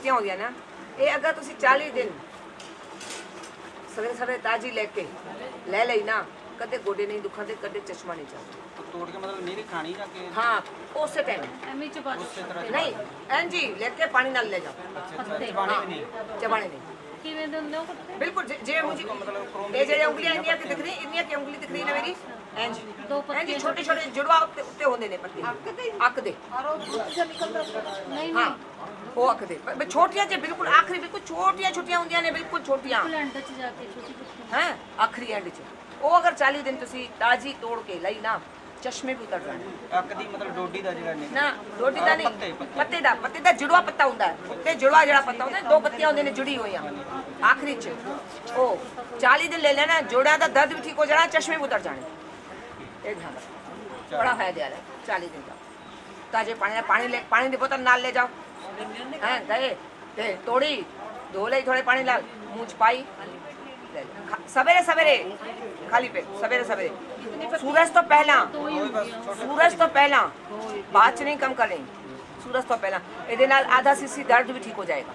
पत्तियां होंदियां ना, ये अगर तुसी 40 दिन सवेरे सवेरे ताजी लेके ले लई ना, कदे गोडे नहीं दुखते, कदे चश्मा नहीं चलता। तो तोड़ के मतलब नहीं खानी ना कि हाँ उस टाइम ਐਵੇਂ ਚਬਾ ਦੋ उस तरह नहीं एन जी लेके पानी नाल ले जाओ। चबाने भी नहीं चबाने नहीं ਕਿਵੇਂ ਦੇ ਹੁੰਦੇ ਹੋ ਕੁੱਤੇ बिल्कुल जे मुझे ये जे उंगलियां इंडिया की दिख रही, इंडिया की उंगली दिख रही ना मेरी, एन जी दो एन जी पत्तियां छोटे छोटे जुड़वा उत्ते उत्ते होंदे ने पत्ते अक दे ਨਹੀਂ हाँ ਨਹੀਂ वो अक दे छोटियां जे बिल्कुल आखिरी बिल्कुल छोटियां छोटियां होंदियां ने, बिल्कुल छोटियां ਪਲੈਂਟ 'ਚ ਜਾ ਕੇ ਛੋਟੀ ਪੱਤੀ हैं आखिरी एंड च वो अगर 40 दिन तुसी ताजी तोड़ के लई ना, चश्मे भी उतर जाने ਅੱਕ ਦੀ ਮਤਲਬ ਡੋਡੀ ਦਾ ਜਿਹੜਾ ਨਹੀਂ ना। रोटी दा नहीं पत्ते दा जुड़वा पत्ता हुंदा है, उत्ते जुड़वा जेड़ा पत्ता हुंदा है, दो पत्तियां होंदे ने जुड़ी होईयां आखिरी च ओ 40 दिन ले लेना, जोड़ा दा दर्द भी ठीक हो जाना, चश्मे भी उतर जाने। एक ध्यान रखो बड़ा फायदा है 40 दिन का। ताजे पानी दी बोतल नाल ले जाओ, हैं गए ते तोड़ी धो लई, थोड़े पानी ला मुंह च पाई, सवेरे सवेरे खाली पेट सवेरे सवेरे, सूरज तो पहला, सूरज तो पहला, बाद च नहीं कम कर लें, सूरज तो पहला। ਇਹਦੇ ਨਾਲ आधा सीसी दर्द भी ठीक हो जाएगा,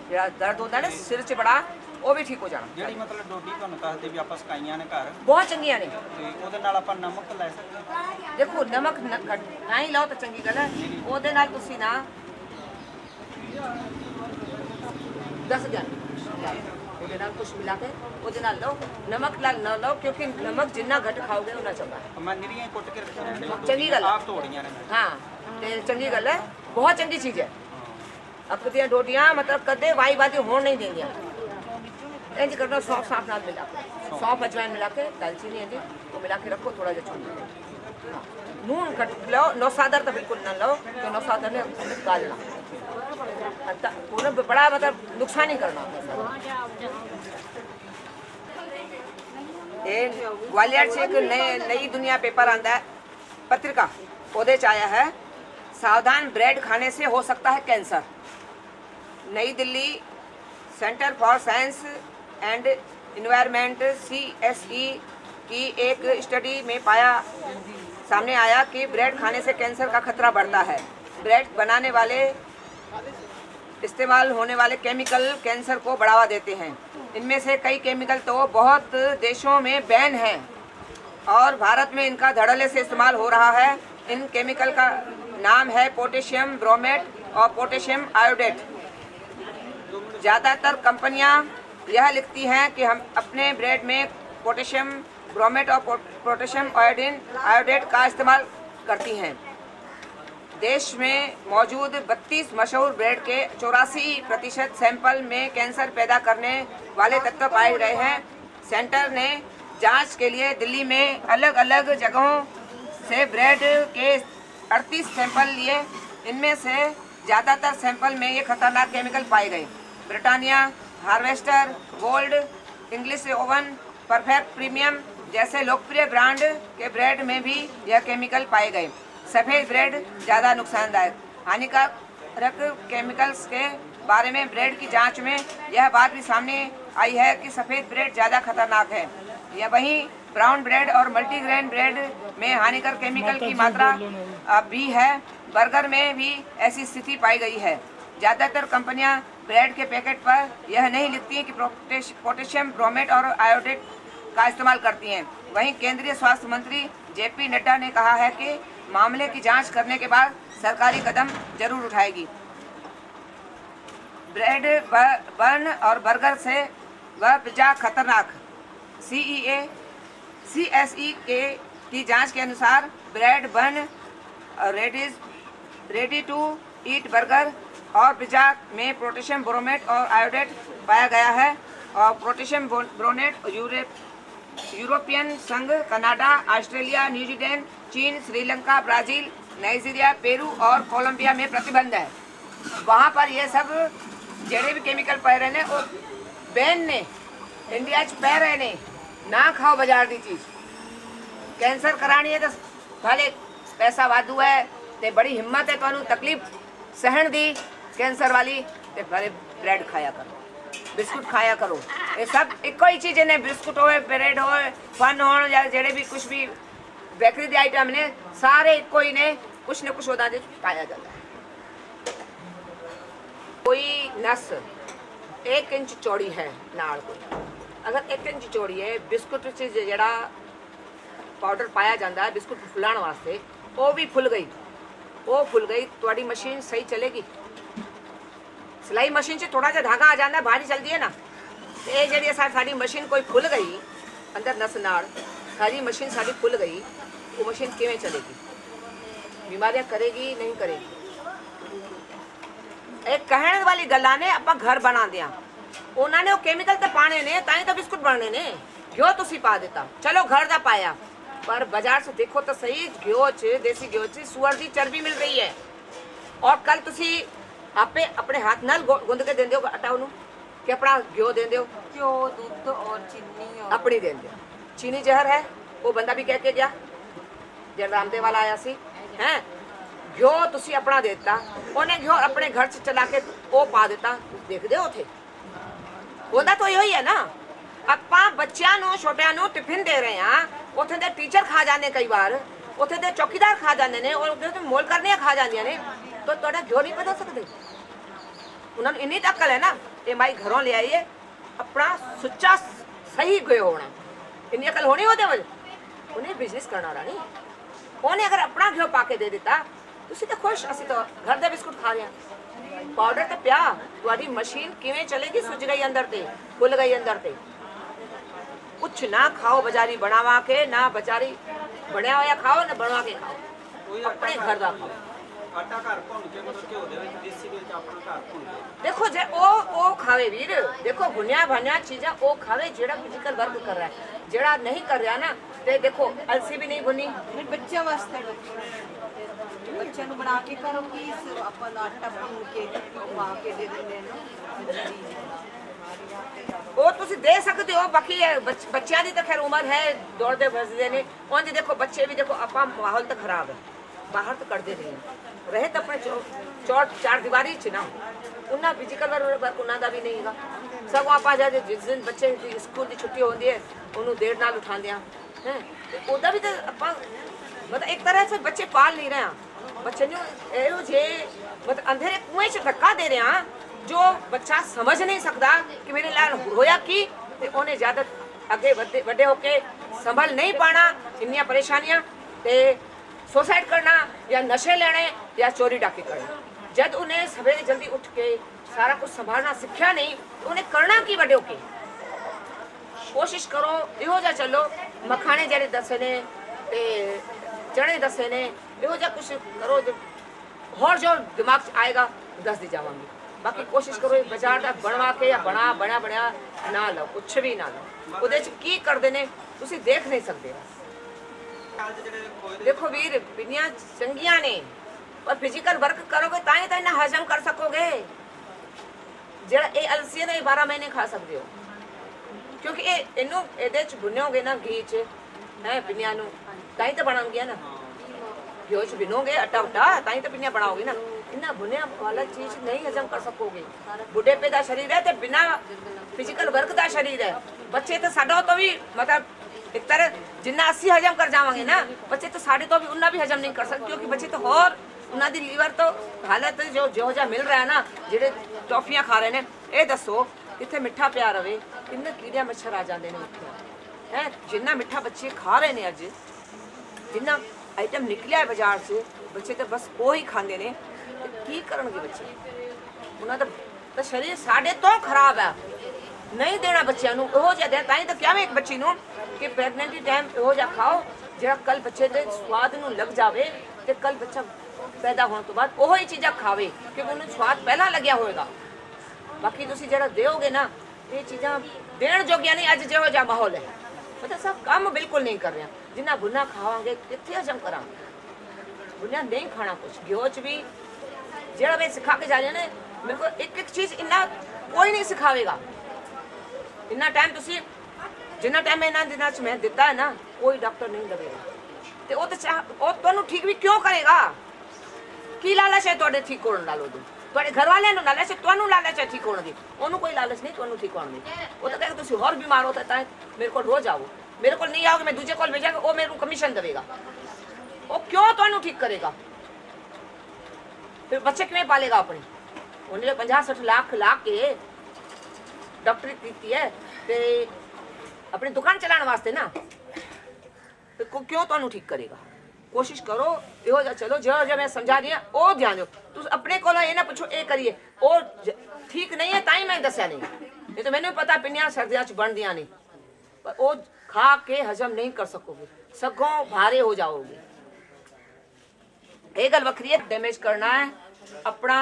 ਜਿਹੜਾ दर्द होता है ना सिर च बड़ा, वो भी ठीक हो जाना। ਜਿਹੜੀ ਮਤਲਬ ਡੋਡੀ ਤੁਹਾਨੂੰ ਦੱਸਦੇ ਵੀ ਆਪਾਂ ਸਕਾਈਆਂ ਨੇ ਘਰ बहुत ਚੰਗੀਆਂ ਨੇ। ਤੇ ਉਹਦੇ ਨਾਲ ਆਪਾਂ ਨਮਕ ਲੈ ਸਕਦੇ ਹਾਂ। ਦੇਖੋ ਨਮਕ ਨਾ ਹੀ ਲਾਓ ਤਾਂ ਚੰਗੀ ਗੱਲ ਹੈ, ਉਹਦੇ ਨਾਲ ਤੁਸੀਂ ਨਾ 10,000 ਉਹਦੇ ਨਾਲ ਕੁਝ ਮਿਲਾ ਕੇ ਉਹਦੇ ਨਾਲ ਲਓ, ਨਮਕ ਨਾਲ ਨਾ ਲਓ, ਕਿਉਂਕਿ ਨਮਕ ਜਿੰਨਾ ਘੱਟ ਖਾਓਗੇ ਉਹਨਾਂ ਚੰਗਾ ਹੈ। ਮੈਂ ਨਿਰੀਆਂ ਕੁੱਟ ਕੇ ਰੱਖੀਆਂ ਨੇ ਚੰਗੀ ਗੱਲ ਹੈ। ਆਪ ਤੋੜੀਆਂ ਨੇ ਮੈਂ। हाँ ते चंगी गल है, बहुत चंगी चीज़ है। अक दियां डोडियां मतलब कदे वाई वादी होण नहीं देंदियां। इंज करना सौंफ साफ नाल मिला के, सौंफ अजवाइन मिला के, दालचीनी है जी वो मिला के रखो, थोड़ा जिहा छोड़ हाँ। नून खट लो, नौसादर तो बिल्कुल ना लो, तो नौसादर ने गालना पूरा बड़ा मतलब नुकसान ही करना। ये ग्वालियर से एक नई दुनिया पेपर आंदा है, पत्रिका, ਉਹਦੇ ਚ आया है सावधान ब्रेड खाने से हो सकता है कैंसर। नई Delhi centre for science and environment CSE की एक स्टडी में सामने आया कि ब्रेड खाने से कैंसर का खतरा बढ़ता है। ब्रेड बनाने वाले इस्तेमाल होने वाले केमिकल कैंसर को बढ़ावा देते हैं। इनमें से कई केमिकल तो बहुत देशों में बैन हैं और भारत में इनका धड़ल्ले से इस्तेमाल हो रहा है। इन केमिकल का नाम है पोटेशियम ब्रोमेट और पोटेशियम आयोडेट। ज़्यादातर कंपनियां यह लिखती हैं कि हम अपने ब्रेड में पोटेशियम ब्रोमेट और पोटेशियम आयोडेट का इस्तेमाल करती हैं। देश में मौजूद 32 मशहूर ब्रेड के 84% सैंपल में कैंसर पैदा करने वाले तत्व पाए गए हैं। सेंटर ने जांच के लिए दिल्ली में अलग अलग जगहों से ब्रेड के 38 सैंपल लिए। इनमें से ज़्यादातर सैंपल में ये खतरनाक केमिकल पाए गए। Britannia, harvester, gold, English oven, perfect premium जैसे लोकप्रिय ब्रांड के ब्रेड में भी यह केमिकल पाए गए। सफ़ेद ब्रेड ज़्यादा नुकसानदायक। हानिकारक केमिकल्स के बारे में ब्रेड की जांच में यह बात भी सामने आई है कि सफ़ेद ब्रेड ज़्यादा खतरनाक है। यह वहीं ब्राउन ब्रेड और मल्टीग्रेन ब्रेड में हानिकारक केमिकल की मात्रा भी है। बर्गर में भी ऐसी स्थिति पाई गई है। ज़्यादातर कंपनियां ब्रेड के पैकेट पर यह नहीं लिखती हैं कि पोटेशियम ब्रोमेट और आयोडेट का इस्तेमाल करती हैं। वहीं केंद्रीय स्वास्थ्य मंत्री JP नड्डा ने कहा है कि मामले की जांच करने के बाद सरकारी कदम जरूर उठाएगी। ब्रेड बन और बर्गर से वह पिज्जा खतरनाक। CSE की जांच के अनुसार ब्रेड बन रेडी टू ईट बर्गर और पिज्जा में पोटेशियम ब्रोमेट और आयोडेट पाया गया है। और पोटेशियम ब्रोमेट यूरोपियन संघ, कनाडा, ऑस्ट्रेलिया, न्यूजीलैंड, चीन, श्रीलंका, ब्राज़ील, नाइजीरिया, पेरू और कोलंबिया में प्रतिबंध है। वहाँ पर ये सब जेड़े भी केमिकल पै रहे ने वो बैन ने, इंडिया च पै रहे ने। ना खाओ बाजार की चीज़। कैंसर करानी है तो भले पैसा वाधू है ते बड़ी हिम्मत है, तो तकलीफ सहन दी कैंसर वाली, ते भले ब्रेड खाया करो, बिस्कुट खाया करो। ये सब एक ही चीज़ ने, बिस्कुट हो, ब्रेड हो, फन हो, या जेड़े भी कुछ भी बेकरी के आइटम ने, सारे एक ही ने कुछ न कुछ होता पाया जाता है। कोई नस 1 इंच चौड़ी है नाल कोई, अगर 1 इंच चौड़ी है, बिस्कुट च जिहड़ा पाउडर पाया जाता है बिस्कुट फुलाने वास्ते, वो भी फुल गई, वो फुल गई, तुहाडी मशीन सही चलेगी? सिलाई मशीन से थोड़ा जिहा धागा आ जाता है, भारी चलती है ना, तो ये जी साड़ी मशीन कोई खुल गई अंदर नस नाल, सारी मशीन साड़ी खुल गई, वो मशीन किवें चलेगी? बीमारियां करेगी नहीं करेगी? एक कहने वाली गल्लां ने आपां घर बना दिया, उन्होंने वो केमिकल तो पाने ने ताई तो बिस्कुट बनने ने, घ्यो तुसी पा दिता, चलो घर दा पाया, पर बाजार से देखो तो सही, घ्यो च देसी घ्यो च सूअर दी चर्बी मिल रही है, और कल तुसी आपे अपने हाथ नाल गुंद के देंदे हो आटा उन्हों कि अपना घ्यो देंदे हो, घ्यो दूध और चीनी और अपनी देंदे हो। चीनी जहर है, वो बंदा भी कह के गया जब रामदेव वाला आया सी, हैं घ्यो तुसी अपना देता, उन्हें घ्यो अपने घर से चला के वो पा देता, देखदे हो थे होंदा तो यही है ना। ਆਪਾਂ ਬੱਚਿਆਂ ਨੂੰ ਛੋਟਿਆਂ ਨੂੰ ਟਿਫਿਨ ਦੇ ਰਹੇ ਆ, ਉੱਥੇ ਦੇ ਟੀਚਰ ਖਾ ਜਾਂਦੇ, ਕਈ ਵਾਰ ਉੱਥੇ ਦੇ ਚੌਕੀਦਾਰ ਖਾ ਜਾਂਦੇ ਨੇ, ਔਰ ਉਹਦੇ ਮੋਲ ਕਰਨੀਆਂ ਖਾ ਜਾਂਦੀਆਂ ਨੇ, ਤਾਂ ਤੁਹਾਡਾ ਘਿਓ ਨਹੀਂ ਬਦਲ ਸਕਦੇ। ਉਹਨਾਂ ਨੂੰ ਇੰਨੀ ਤਾਂ ਅਕਲ ਹੈ ਨਾ, ਇਹ ਮਾਈ ਘਰੋਂ ਲੈ ਆਈਏ ਆਪਣਾ ਸੁੱਚਾ ਸਹੀ ਘਿਓ ਹੋਣਾ, ਇੰਨੀ ਅਕਲ ਹੋਣੀ ਉਹਦੇ ਵਿੱਚ, ਉਹਨੇ ਬਿਜ਼ਨਸ ਕਰਨਾ ਰਾਣੀ, ਉਹਨੇ ਅਗਰ ਆਪਣਾ ਘਿਓ ਪਾ ਕੇ ਦੇ ਦਿੱਤਾ, ਤੁਸੀਂ ਤਾਂ ਖੁਸ਼, ਅਸੀਂ ਤਾਂ ਘਰ ਦੇ ਬਿਸਕੁਟ ਖਾ ਰਹੇ ਹਾਂ। ਪਾਊਡਰ ਤੇ ਪਿਆ, ਤੁਹਾਡੀ ਮਸ਼ੀਨ ਕਿਵੇਂ ਚੱਲੇਗੀ? ਸੁੱਜ ਗਈ ਅੰਦਰ ਤੇ, ਫੁੱਲ ਗਈ ਅੰਦਰ ਤੇ। कुछ ना खाओ बाजारी बनावा के, ना बाजारी बनया हुआ खाओ, ना बनवा के खाओ, अपने घर का खाओ। ਆਟਾ ਘਰ ਭੁੰਨ ਕੇ ਮਤਲਬ ਘਿਓ ਦੇ ਵਿੱਚ ਦੇਸੀ ਦੇ ਵਿੱਚ ਆਪਣਾ ਘਰ ਭੁੰਨ ਕੇ, देखो जे ओ खावे वीर, देखो भुनिया भानिया चीज़ा ओ खावे जेड़ा फिजिकल वर्क कर रहा है, जेड़ा नहीं कर रहा ना, ते देखो अलसी भी नहीं भुनी, ਫਿਰ ਬੱਚਿਆਂ ਵਾਸਤੇ ਬੱਚਿਆਂ ਨੂੰ ਬਣਾ ਕੇ ਕਰੋ ਕਿ ਆਪਾਂ ਨੂੰ ਆਟਾ ਭੁੰਨ ਕੇ ਪਾ ਕੇ ਦੇ ਦਿੰਦੇ ਨੇ ਉਹ ਤੁਸੀਂ ਦੇ ਸਕਦੇ ਹੋ। ਬਾਕੀ ਬੱਚਿਆਂ ਦੀ ਤਾਂ ਖੈਰ ਉਮਰ ਹੈ, ਦੌੜਦੇ ਭੱਜਦੇ ਨੇ, ਉਂਝ ਦੇਖੋ ਬੱਚੇ ਵੀ ਦੇਖੋ, ਆਪਾਂ ਮਾਹੌਲ ਤਾਂ ਖਰਾਬ ਹੈ, ਬਾਹਰ ਤਾਂ ਕੱਢਦੇ ਨਹੀਂ ਰਹੇ ਤਾਂ ਆਪਣੇ ਚਾਰ ਦੀਵਾਰੀ 'ਚ ਨਾ, ਉਹਨਾਂ ਫਿਜ਼ੀਕਲ ਵਰਕ ਉਹਨਾਂ ਦਾ ਵੀ ਨਹੀਂ ਹੈਗਾ। ਸਗੋਂ ਆਪਾਂ ਜਦ ਜਿਸ ਦਿਨ ਬੱਚੇ ਦੀ ਸਕੂਲ ਦੀ ਛੁੱਟੀ ਹੁੰਦੀ ਹੈ, ਉਹਨੂੰ ਦੇਰ ਨਾਲ ਉਠਾਉਂਦੇ ਹਾਂ, ਹੈ ਉਹਦਾ ਵੀ ਤਾਂ ਆਪਾਂ ਮਤਲਬ ਇੱਕ ਤਰ੍ਹਾਂ ਸੇ ਬੱਚੇ ਪਾਲ ਨਹੀਂ ਰਹੇ ਹਾਂ, ਬੱਚੇ ਨੂੰ ਇਹੋ ਜਿਹੇ ਮਤਲਬ ਅੰਧੇਰੇ ਕੁएं 'ਚ ਧੱਕਾ ਦੇ ਰਹੇ ਹਾਂ, जो बच्चा समझ नहीं सकता कि मेरे लाल होया की, ते उन्हें ज़्यादा अगे बड़े होके संभल नहीं पाना, इन्नियां परेशानियां ते सुसाइड करना या नशे लेने या चोरी डाके करना। जब उन्हें सवेरे जल्दी उठ के सारा कुछ संभालना सीखा नहीं, तो उन्हें करना की बड़े होके? कोशिश करो इहो जा चलो, मखाने जड़े दसे ने ते चने दसे ने, इहो जा कुछ करो और जो दिमाग च आएगा दस दी जावांगी। बाकी कोशिश करो बाजार का बनवा के या बनया ना लो, कुछ भी ना लो, ਉਹਦੇ ਚ ਕੀ ਕਰਦੇ ਨੇ ਤੁਸੀਂ ਦੇਖ ਨਹੀਂ ਸਕਦੇ। ਦੇਖੋ ਵੀਰ ਪਿੰਨੀਆਂ ਚੰਗੀਆਂ ਨੇ, ਪਰ ਫਿਜ਼ੀਕਲ ਵਰਕ ਕਰੋਗੇ ਤਾਂ ਹੀ ਤਾਂ ਇਹਨਾਂ ਹਜ਼ਮ ਕਰ ਸਕੋਗੇ। ਜਿਹੜਾ ਇਹ ਅਲਸੀ ਨੇ 12 ਮਹੀਨੇ ਖਾ ਸਕਦੇ ਹੋ, ਕਿਉਂਕਿ ਇਹਨੂੰ ਇਹਦੇ ਚ ਭੁੰਨੋਗੇ ਨਾ ਘੀ ਚ, ਹੈ ਪਿੰਨੀਆਂ ਨੂੰ, ਤਾਂ ਹੀ ਤਾਂ ਬਣਾਉਂਗੀਆਂ ਨਾ। घ्यो च बिनोगे आटा उटा, ताई तो पिन्नियां बनाओगे ना। इन्ना भुनिया वाला चीज नहीं हजम कर सकोगे। बुढ़ेपे का शरीर है तो बिना फिजिकल वर्क का शरीर है। बच्चे तो साडा तो भी मतलब एक तरह जिन्ना 80 हजम कर जावांगे ना, बच्चे तो साढ़े तो भी उन्ना भी हजम नहीं कर सकते, क्योंकि बच्चे तो और उन्ना दी लीवर तो हालत जो जो मिल रहा है ना, जेडे टॉफियां खा रहे हैं। ये दसो इत्थे मिठा पिया रवे, किन्ने कीड़े मच्छर आ जाते हैं उत्थे, है जिन्ना मिठा बच्चे खा रहे हैं अज, जिन्ना आइटम निकलिया है बाजार से, बच्चे तो बस वो ही खाते हैं। की करनगे बच्चे? उन्होंने तो शरीर साढ़े तो खराब है, नहीं देना बच्चों को इहो जिहा देना। ताई तो क्या एक बच्ची नूं कि प्रेगनेंटी टाइम इहो जिहा खाओ जिहड़ा कल बच्चे दे स्वाद नूं लग जावे, ते कल बच्चा पैदा होने तो बाद ओहो ही चीज़ां खावे, क्योंकि उन्हें स्वाद पहला लग्या होएगा। बाकी तुसीं जिहड़ा दिओगे ना, ये चीज़ां देण जोगियां नहीं। अज जिहो जिहा माहौल है, मतलब सब काम बिल्कुल नहीं कर रहे। जिन्ना भुना खावांगे कित्थे हजम करांगे? भुना नहीं खाना कुछ। घ्यो च भी जेड़ा मैं सिखा के जा रहे ने, मेरे को एक एक चीज़ इन्ना कोई नहीं सिखावेगा। इन्ना टाइम तुसी जिन्ना टाइम मैं इन्ना दिनां च मैं दिता है ना, कोई डॉक्टर नहीं देगा। ते वो तो वो तुहानूं ठीक भी क्यों करेगा? की लालच है तुहाडे ठीक होण नाल? उदों तुहाडे घर वालियां नूं लालच है, तुहानूं लालच है ठीक होण दी, ओनूं कोई लालच नहीं तुहानूं ठीक होण दी। वो तो कहेगा तुसी होर बीमार हो तां मेरे को रोज आओ, मेरे को नहीं आओगे मैं दूजे को भेजांगा, वो मेरे को कमीशन देगा। वो क्यों तुहानूं ठीक करेगा? फिर बच्चे किवें पालेगा अपने? ਉਹਨੇ 50-60 ਲੱਖ ਲਾ ਕੇ ਡਾਕਟਰੀ ਕੀਤੀ ਹੈ ਤੇ ਆਪਣੀ ਦੁਕਾਨ ਚਲਾਉਣ ਵਾਸਤੇ ਨਾ, ਤੇ ਕਿਉਂ ਤੁਹਾਨੂੰ ਠੀਕ ਕਰੇਗਾ? ਕੋਸ਼ਿਸ਼ ਕਰੋ ਇਹੋ ਜਿਹਾ ਚਲੋ, ਜੋ ਮੈਂ ਸਮਝਾ ਰਹੀ ਹਾਂ ਉਹ ਧਿਆਨ ਦਿਓ। ਤੁਸੀਂ ਆਪਣੇ ਕੋਲੋਂ ਇਹ ਨਾ ਪੁੱਛੋ ਇਹ ਕਰੀਏ, ਉਹ ਠੀਕ ਨਹੀਂ ਹੈ ਤਾਂ ਹੀ ਮੈਂ ਦੱਸਿਆ ਨਹੀਂ, ਇਹ ਤਾਂ ਮੈਨੂੰ ਵੀ ਪਤਾ ਪਿੰਨੀਆਂ ਸਰਦੀਆਂ 'ਚ ਬਣਦੀਆਂ ਨਹੀਂ, ਪਰ ਉਹ ਖਾ ਕੇ ਹਜ਼ਮ ਨਹੀਂ ਕਰ ਸਕੋਗੇ, ਸਗੋਂ ਭਾਰੇ ਹੋ ਜਾਓਗੇ। ਇਹ ਗੱਲ ਵੱਖਰੀ ਹੈ। ਡੈਮੇਜ ਕਰਨਾ ਹੈ ਆਪਣਾ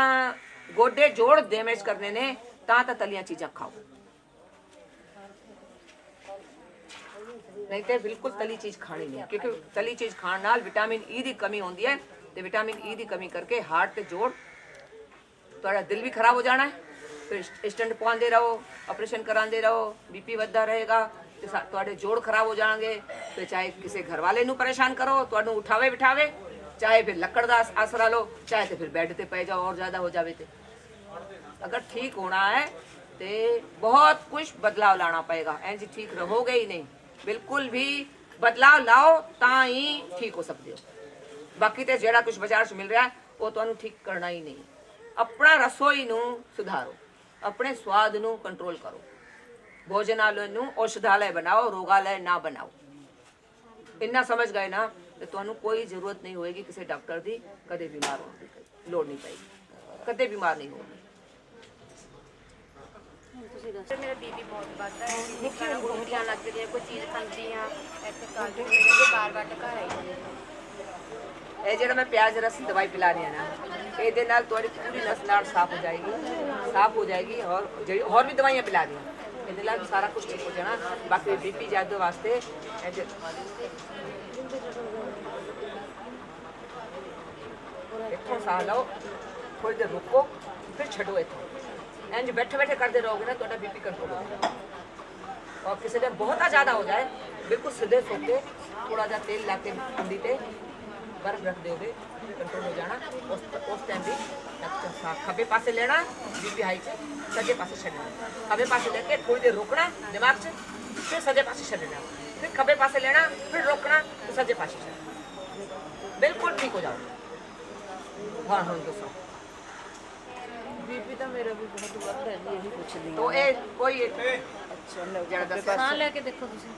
ਗੋਡੇ ਜੋੜ ਡੈਮੇਜ ਕਰਨੇ ਨੇ ਤਾਂ ਤਲੀਆਂ ਚੀਜ਼ਾਂ ਖਾਓ, नहीं तो बिल्कुल तली चीज़ खानी नहीं, क्योंकि तली चीज़ खाने नाल विटामिन ई की कमी होती है, तो विटामिन ई की कमी करके हार्ट ते जोड़ थोड़ा दिल भी खराब हो जाना है, फिर स्टंट पवाते रहो, ऑपरेशन कराते रहो, बीपी बढ़ता रहेगा, तो जोड़ खराब हो जाएंगे। फिर चाहे किसी घर वाले नू परेशान करो, तो उठावे बिठावे, चाहे फिर लकड़ का आसरा लो, चाहे तो फिर बैड ते पै जाओ और ज़्यादा हो जाए। तो अगर ठीक होना है तो बहुत कुछ बदलाव लाना पड़ेगा, इंज ठीक रहोगे ही नहीं। बिल्कुल भी बदलाव लाओ ता ही ठीक हो सकते हो। बाकी तो जेड़ा कुछ बाजार से मिल रहा है वो तो ठीक करना ही नहीं। अपना रसोई नू सुधारो, अपने स्वाद नू कंट्रोल करो, भोजनालय नू औषधालय बनाओ, रोगालय ना बनाओ। इन्ना समझ गए ना तो तुहानू कोई जरूरत नहीं होएगी किसी डॉक्टर की, कदे बीमार होने की लोड़ नहीं पएगी, कदे बीमार नहीं होगी। मेरा बीपी बहुत बढ़ता है, निकल उल्टियां लग रही है, कोई चीज़ खाती हाँ ऐसे काल मेरे बार-बार घर आई। ਇਹ ਜਿਹੜਾ ਮੈਂ ਪਿਆਜ਼ ਰਸ ਦਵਾਈ ਪਿਲਾ ਰਹੀ ਹਾਂ ਨਾ, ਇਹਦੇ ਨਾਲ ਤੁਹਾਡੀ ਪੂਰੀ ਨਸ ਨਾੜ ਸਾਫ਼ ਹੋ ਜਾਏਗੀ, ਔਰ ਜਿਹੜੀ ਹੋਰ ਵੀ ਦਵਾਈਆਂ ਪਿਲਾ ਰਹੀ ਹਾਂ ਇਹਦੇ ਨਾਲ ਸਾਰਾ ਕੁਝ ਠੀਕ ਹੋ ਜਾਣਾ। ਬਾਕੀ ਬੀਪੀ ਜ਼ਿਆਦਾ ਵਾਸਤੇ ਇੱਥੋਂ ਸਾਹ ਲਓ, ਥੋੜੀ ਦੇਰ ਰੁਕੋ, ਫਿਰ ਛੱਡੋ ਇੱਥੋਂ। इंज बैठे बैठे करते रहोगे ना तो बीपी कंट्रोल होगा। और किसी टाइम बहुत ज़्यादा हो जाए बिल्कुल सीधे सो के थोड़ा जा तेल ला के ठंडी ते बर्फ रख दोगे, कंट्रोल हो जाना। उस टाइम भी खब्बे पासे लेना बीपी हाई से, सजे पासे छड़ना, खब्बे पासे लेके थोड़ी देर रोकना दिमाग से, फिर सजे पासे छड़ना, फिर खब्बे पासे लेना, फिर रोकना, तो सजे पासे छड़ना, बिल्कुल ठीक हो जाओ। हाँ हाँ दोस्तों बीपी तो मेरा भी बहुत बढ़ है जी, यही कुछ नहीं। तो ये कोई अच्छा लो साह लेके देखो तुसी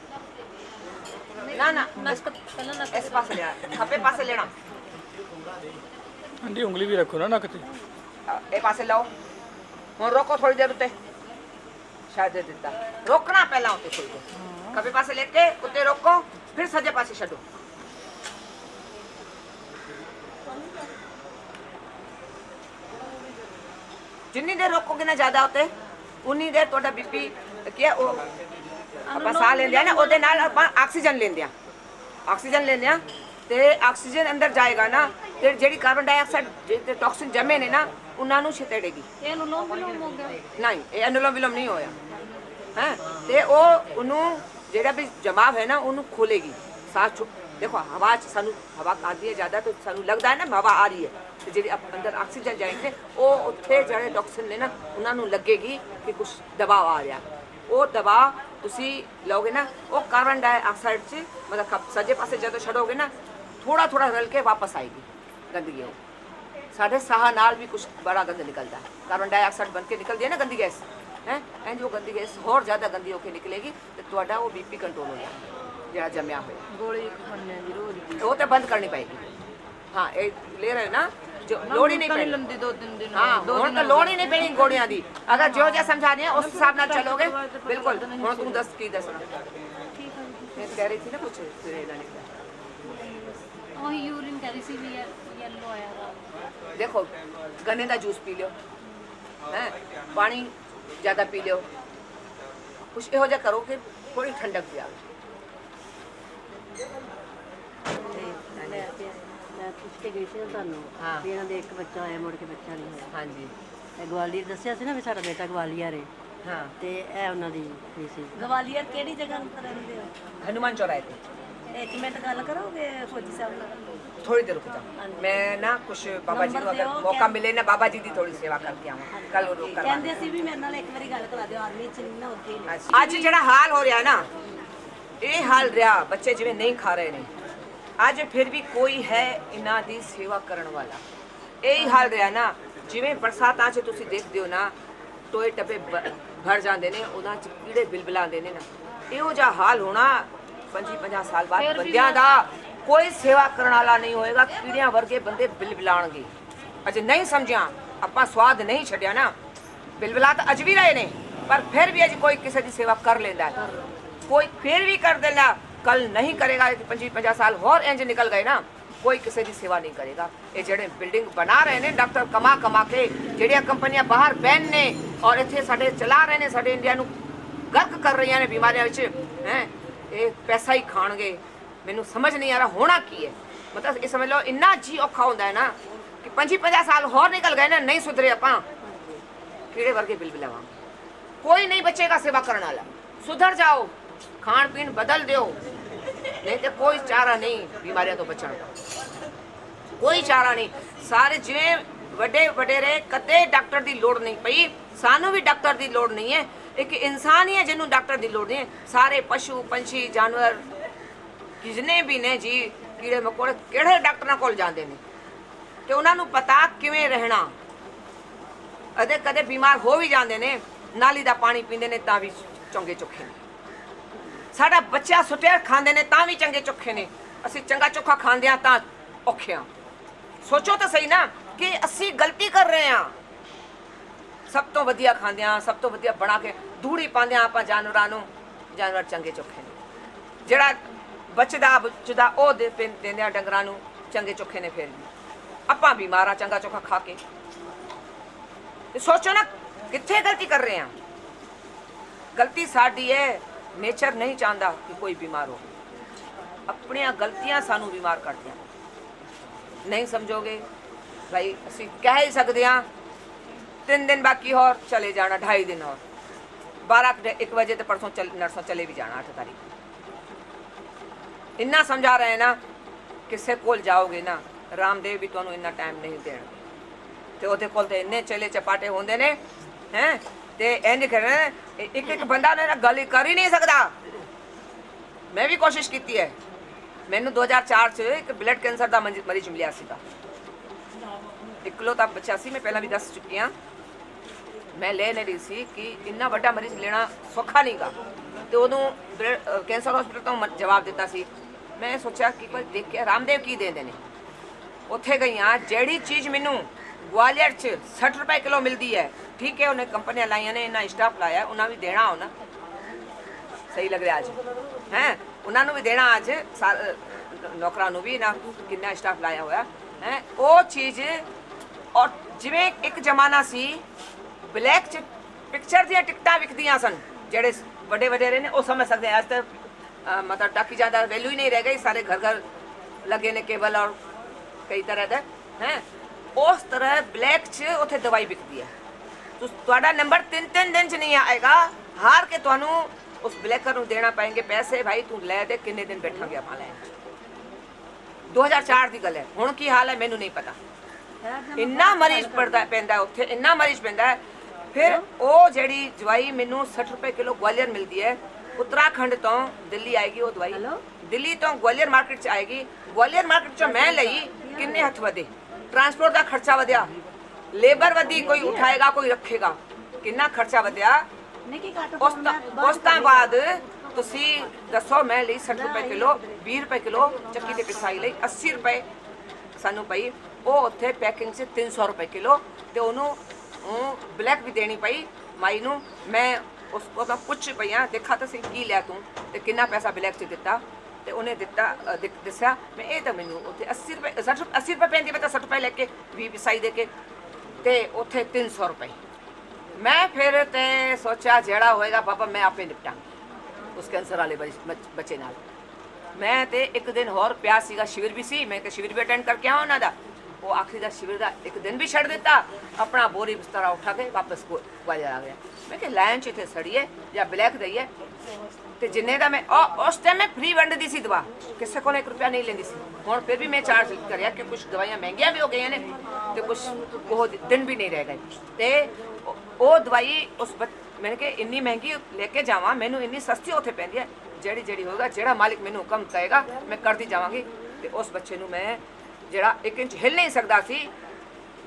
ना ना नस पहला नस इस पासे लेना, खब्बे पासे लेना। आंटी उंगली भी रखो ना नक ते। ए पासे लाओ, हुन रोको थोड़ी देर उत्ते, शायद दे दिता रोकना पहला उत्ते थोड़ी देर, खब्बे पासे लेके उत्ते रोको, फिर सज्जे पासे छड्डो। जिन्नी देर रोकोगे ना ज़्यादा होते उन्नी देर ਤੁਹਾਡਾ बीपी क्या ਆਪਾਂ ਸਾਹ ਲੈਂਦੇ ਆ ਨਾ, ਉਹਦੇ ਨਾਲ ਆਪਾਂ ਆਕਸੀਜਨ ਲੈਂਦੇ ਆ, ਆਕਸੀਜਨ ਲੈਂਦੇ ਆ ਤੇ ਆਕਸੀਜਨ ਅੰਦਰ ਜਾਏਗਾ ਨਾ ਤੇ ਜਿਹੜੀ ਕਾਰਬਨ ਡਾਈਆਕਸਾਈਡ ਜਿਹੜੇ ਟੌਕਸਿਨ ਜਮੇ ਨੇ ਨਾ ਉਹਨਾਂ ਨੂੰ ਛੇੜੇਗੀ। ਇਹ ਅਨੁਲੋਮ ਵਿਲੋਮ ਹੋ ਗਿਆ? ਨਹੀਂ, ਇਹ ਅਨੁਲੋਮ ਵਿਲੋਮ ਨਹੀਂ ਹੋਇਆ ਹੈ, ਤੇ ਉਹ ਉਹਨੂੰ ਜਿਹੜਾ ਵੀ ਜਮਾਵ ਹੈ ਨਾ ਉਹਨੂੰ ਖੋਲੇਗੀ। ਸਾਹ देखो हवा सानू हवा आती है ज़्यादा तो सानू लगता है ना हवा आ रही है, तो जी अंदर ऑक्सीजन जाएंगे वो उत्थे जड़े टॉक्सिन ने ना उन्होंने लगेगी कि कुछ दबाव आ रहा, वो दबाव तुसी लोगे ना वो कार्बन डाइऑक्साइड से मतलब सजे पासे जो छड़ोगे ना थोड़ा थोड़ा रल के वापस आएगी गंदगी। वो साढ़े साह नाल भी कुछ बड़ा गंद निकलता है, कार्बन डाइऑक्साइड बन के निकलती है ना गंदी गैस है, एंड वो गंदी गैस और ज़्यादा गंदी होकर निकलेगी तो तुहाडा वो बीपी कंट्रोल हो जाएगा ਜਿਹੜਾ ਜੰਮਿਆ ਹੋਇਆ। ਗੋਲੀ ਖਾਣੇ ਦੀ ਰੋਜ਼ ਦੀ ਉਹ ਤਾਂ ਬੰਦ ਕਰਨੀ ਪਏਗੀ। ਹਾਂ ਇਹ ਲੈ ਰਹੇ ਨਾ ਜੋ ਲੋੜ ਹੀ ਨਹੀਂ ਪੈਣੀ ਲੰਦੀ 2-3 ਦਿਨ ਹਾਂ ਹੁਣ ਤਾਂ ਲੋੜ ਹੀ ਨਹੀਂ ਪੈਣੀ ਗੋਲੀਆਂ ਦੀ, ਅਗਰ ਜੋ ਜਿਹਾ ਸਮਝਾ ਰਹੀ ਹੈ ਉਸ ਹਿਸਾਬ ਨਾਲ ਚਲੋਗੇ ਬਿਲਕੁਲ। ਹੁਣ ਤੂੰ ਦੱਸ ਕੀ ਦੱਸਣਾ? ਠੀਕ ਹੈ ਮੈਂ ਕਹਿ ਰਹੀ ਸੀ ਨਾ ਕੁਛ ਫਿਰ ਇਹਦਾ ਨਿਕਲਿਆ। ਉਹ ਯੂਰਿਨ ਕਹ ਰਹੀ ਸੀ ਵੀ ਯੈਲੋ ਆਇਆ ਵਾ। ਦੇਖੋ ਗੰਨੇ ਦਾ ਜੂਸ ਪੀ ਲਿਓ ਹੈ, ਪਾਣੀ ਜ਼ਿਆਦਾ ਪੀ ਲਿਓ, ਕੁਛ ਇਹੋ ਜਿਹਾ ਕਰੋ ਕਿ ਥੋੜੀ ਠੰਡਕ ਵੀ ਆਵੇ। ਮੈਂ ਪੁੱਛ ਕੇ ਗਈ ਸੀ ਨਾ ਤੁਹਾਨੂੰ ਹਾਂ। ਵੀ ਇਹਨਾਂ ਦੇ ਇੱਕ ਬੱਚਾ ਹੋਇਆ ਮੁੜ ਕੇ ਬੱਚਾ ਨਹੀਂ ਹੋਇਆ। ਹਾਂਜੀ ਇਹ ਗਵਾਲੀਅਰ ਦੱਸਿਆ ਸੀ ਨਾ ਵੀ ਸਾਡਾ ਬੇਟਾ ਗਵਾਲੀਅਰ ਹੈ, ਹਾਂ ਤੇ ਇਹ ਉਹਨਾਂ ਦੀ ਵੀ ਸੀ। ਗਵਾਲੀਅਰ ਕਿਹੜੀ ਜਗ੍ਹਾ ਤੇ ਰਹਿੰਦੇ ਹੋ? ਹਨੂਮਾਨ ਚੌਰਾहे पे। ਇੱਕ ਮਿੰਟ ਗੱਲ ਕਰੋਗੇ ਫੌਜੀ ਸਾਹਿਬ ਨਾਲ? थोड़ी देर रुक जाओ, मैं ना कुछ बाबा जी को अगर मौका मिले ना बाबा जी की थोड़ी सेवा करके आवां कल वो करवा ਕਹਿੰਦੇ ਸੀ ਵੀ ਮੇਰੇ ਨਾਲ ਇੱਕ ਵਾਰੀ ਗੱਲ ਕਰਾ ਦਿਓ, ਆਰਮੀ ਚ ਨਹੀਂ ਨਾ ਉੱਥੇ ਹੀ। ਅੱਜ ਜਿਹੜਾ ਹਾਲ ਹੋ ਰਿਹਾ ਨਾ ਇਹ ਹਾਲ ਰਿਹਾ, ਬੱਚੇ ਜਿਵੇਂ ਨਹੀਂ ਖਾ ਰਹੇ ਨੇ ਅੱਜ ਫਿਰ ਵੀ ਕੋਈ ਹੈ ਇਹਨਾਂ ਦੀ ਸੇਵਾ ਕਰਨ ਵਾਲਾ। ਇਹੀ ਹਾਲ ਰਿਹਾ ਨਾ ਜਿਵੇਂ ਬਰਸਾਤਾਂ 'ਚ ਤੁਸੀਂ ਦੇਖਦੇ ਹੋ ਨਾ ਟੋਏ ਟੱਪੇ ਭਰ ਜਾਂਦੇ ਨੇ, ਉਹਨਾਂ 'ਚ ਕੀੜੇ ਬਿਲਬਿਲਾਉਂਦੇ ਨੇ ਨਾ, ਇਹੋ ਜਿਹਾ ਹਾਲ ਹੋਣਾ 50 ਸਾਲ ਬਾਅਦ ਬੰਦਿਆਂ ਦਾ ਕੋਈ ਸੇਵਾ ਕਰਨ ਵਾਲਾ ਨਹੀਂ ਹੋਏਗਾ, ਕੀੜਿਆਂ ਵਰਗੇ ਬੰਦੇ ਬਿਲਬਿਲਾਣਗੇ। ਅਜੇ ਨਹੀਂ ਸਮਝਿਆ, ਆਪਾਂ ਸਵਾਦ ਨਹੀਂ ਛੱਡਿਆ ਨਾ, ਬਿਲਬਿਲਾ ਤਾਂ ਅਜ ਵੀ ਰਹੇ ਨੇ, ਪਰ ਫਿਰ ਵੀ ਅਜ ਕੋਈ ਕਿਸੇ ਦੀ ਸੇਵਾ ਕਰ ਲੈਂਦਾ ਹੈ, ਕੋਈ ਫਿਰ ਵੀ ਕਰ ਦੇਣਾ, ਕੱਲ नहीं करेगा। 50 साल और इंज निकल गए ना, कोई किसी की सेवा नहीं करेगा। ये जेडे बिल्डिंग बना रहे ने डॉक्टर कमा कमा के, जेडिया कंपनियां बाहर बैन ने और इत्थे साडे चला रहे ने, साडे इंडिया नू गर्क कर रही ने बीमारियां विच हैं, ये पैसा ही खाणगे। मैनू समझ नहीं आ रहा होना की है। मतलब ये समझ लो इन्ना जी औखा होंदा है ना कि 50 साल और निकल गए ना, नहीं सुधरे आपां कीड़े वर्गे बिलबिलावां, कोई नहीं बचेगा सेवा करने वाला। सुधर जाओ, खाण पीण बदल दो, नहीं तो कोई चारा नहीं बीमारियों तो बचने का, कोई चारा नहीं। सारे जिवें वड्डे वडेरे कदे डॉक्टर की लोड़ नहीं पई, सानू भी डॉक्टर की लोड़ नहीं है। एक इंसान ही है जिन्होंने डॉक्टर की लोड़ नहीं है। सारे पशु पंछी जानवर जिन्ने भी ने जी, कीड़े मकोड़े किहड़े डॉक्टरां कोल जांदे ने ते उन्हां नूं पता किवें रहना। अदे कदे बीमार हो भी जांदे ने, नाली दा पानी पींदे ने तां भी चंगे चोखे ने। साडा बच्चा सुटिया खांदे ने तां भी चंगे चोखे ने, असीं चंगा चोखा खांदे आ तां औखे आ। सोचो तो सही ना कि असीं गलती कर रहे हैं। सब तो वधिया खांदे आ, सब तो वधिया बना के धूड़ी पांदे आ आपां जानवरां नूं, जानवर चंगे चोखे ने। जिहड़ा बचदा बुचदा ओह देंदे आ डंगरां नूं, चंगे चोखे ने, फिर भी आपां बीमार आ चंगा चोखा खा के। सोचो ना कित्थे गलती कर रहे हैं। गलती साडी है, नेचर नहीं चाहता कि कोई बीमार हो। अपनी गलतियां सानू बीमार करदियां। नहीं समझोगे भाई, असीं कह ही सकते हैं 3 दिन बाकी और चले जाना, 2.5 दिन और 12-1 बजे तो परसों नरसों चले भी जाना 8 तारीख। इन्ना समझा रहे हैं ना, किसे कोल जाओगे ना रामदेव भी तुहानू इन्ना टाइम नहीं देणगे, ते ओहदे कोल ते इन्ने चेले चपाटे होंदे ने हैं, ते इंज करना एक बंदा ने गल कर ही नहीं सकता। मैं भी कोशिश की है। मैनू 2004 च एक ब्लड कैंसर का मरीज मिलिया सीगा, इकलौता बच्चा सी। मैं पहला भी दस चुकी हाँ, मैं ले नहीं रही सी कि इन्ना बड़ा मरीज लेना सौखा नहीं गा। तो उदों कैंसर हॉस्पिटल तो जवाब दिता सी। मैं सोचा कि कोई देख के रामदेव की देंदे ने, उत्थे गई हाँ। जिहड़ी चीज़ मैनू ग्वालियर च 60 रुपए किलो मिलती है, ठीक है, उन्हें कंपनियां लाइया ने, इन्ना स्टाफ लाया, उन्हें भी देना होना सही लग रहा अज हैं, उन्होंने भी देना अज नौकरां नूं भी ना कितना स्टाफ लाया हुआ है वो चीज़। और जिवें एक जमाना सी ब्लैक च पिक्चर दी टिकटां विकदियां सन, जेड़े बड़े वडेरे ने वो समझ सकते हैं। अज तक मतलब टाकी ज़्यादा वैल्यू ही नहीं रह गई, सारे घर घर लगे ने केबल और कई तरह के हैं। उस तरह ब्लैक च उत्थे दवाई बिकती है, तो तुहाडा नंबर 3 दिन च नहीं आएगा, हार के तुहानू उस ब्लैकर नूं देना पाएंगे पैसे। भाई तू लै दे, किन्ने दिन बैठांगे आपां लैण। 2004 की गल है, हुण की हाल है मैनू नहीं पता। इन्ना मरीज पैंदा उत्थे, इन्ना मरीज पैंदा है। फिर वो जिहड़ी दवाई मैनू 60 रुपए किलो ग्वालियर मिलती है, उत्तराखंड तो दिल्ली आएगी वो दवाई, दिल्ली तो ग्वालियर मार्केट च आएगी। ग्वालियर मार्केट चों मैं लई, किन्ने हथ वधे, ट्रांसपोर्ट का खर्चा वधिया, लेबर वधी, कोई उठाएगा कोई रखेगा, कितना खर्चा वधिया। उस बाद तुसी दसो मैं ली 60 रुपए किलो, 20 रुपए किलो चक्की ते पिसाई लई, 80 रुपए सानू पई। वो उत्थे पैकिंग से 300 रुपए किलो, ते उन्होंने ब्लैक भी देनी पई माई नू। मैं उसको मैं पुछ पई हाँ, देखा तो सही की लिया तू, ते कितना पैसा ब्लैक च दिता, ते उन्हें दिता दस्या। मैं ये तो मैनू उत्थे 80 रुपए 80 रुपए पैंदी, मैं तो 60 रुपए लेके 20 पिसाई दे के, ते उत्थे 300 रुपए। मैं फिर ते सोचा जेड़ा होएगा पापा मैं आपे निपटा उस कैंसर वाले बच्चे नाल। मैं ते एक दिन होर पिया सीगा, शिविर भी सी, मैं शिविर भी अटेंड करके आया उन्हां दा। वो आखिरी दा शिविर दा एक दिन भी छड़ दिता, अपना बोरी बिस्तरा उठा के वापस ग्वालियर आ गया। मैं कि लाइन च इत्थे सड़िए या ब्लैक दईए, ते जिन्ने दा मैं उस टाइम मैं फ्री वंडदी सी दवा, किसी को 1 रुपया नहीं लेंदी सी। हुण फिर भी मैं चार्ज करिया कि कुछ दवाइयां महंगियां भी हो गई ने, ते कुछ वो दिन भी नहीं रह गए। ते वो दवाई उस मैंने कि इन्नी महंगी लेके जावां, मैनू इन्नी सस्ती उत्थे पैंदी है। जेड़ी जेड़ी होगा, जेड़ा मालिक मैनू हुक्म कहेगा मैं करती जावांगी। ते उस बच्चे नू मैं जेड़ा 1 इंच हिल नहीं सकता सी,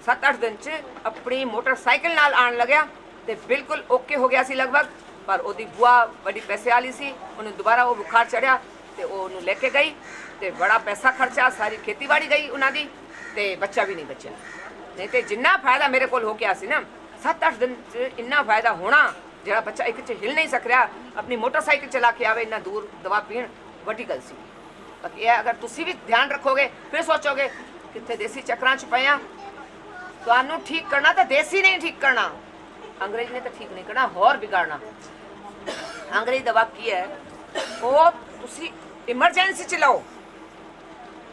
7-8 दिन च अपनी मोटरसाइकिल नाल आण लग्या ते बिल्कुल ओके हो गया सी लगभग। पर ओदी बुआ बड़ी पैसे वाली सी, उन्हें दोबारा वो बुखार चढ़िया ते ओनू लेके गई ते बड़ा पैसा खर्चा, सारी खेतीबाड़ी गई उन्हां दी ते बच्चा भी नहीं बचा। नहीं तो जिन्ना फायदा मेरे को हो गया सी ना 7-8 दिन च इन्ना फायदा होना, जरा बच्चा एक च हिल नहीं सक रहा, अपनी मोटरसाइकिल चला के आवे इन्ना दूर दवा पीण, वड्डी गल सी। बाकी ये अगर तुसी भी ध्यान रखोगे, फिर सोचोगे कितने देसी चक्रां च पए आ, तुहानू ठीक करना तो देसी नहीं ठीक करना, अंग्रेज ने तो ठीक नहीं करना, होर बिगाड़ना। अंग्रेज दवा की है वो तुसी इमरजेंसी च लाओ,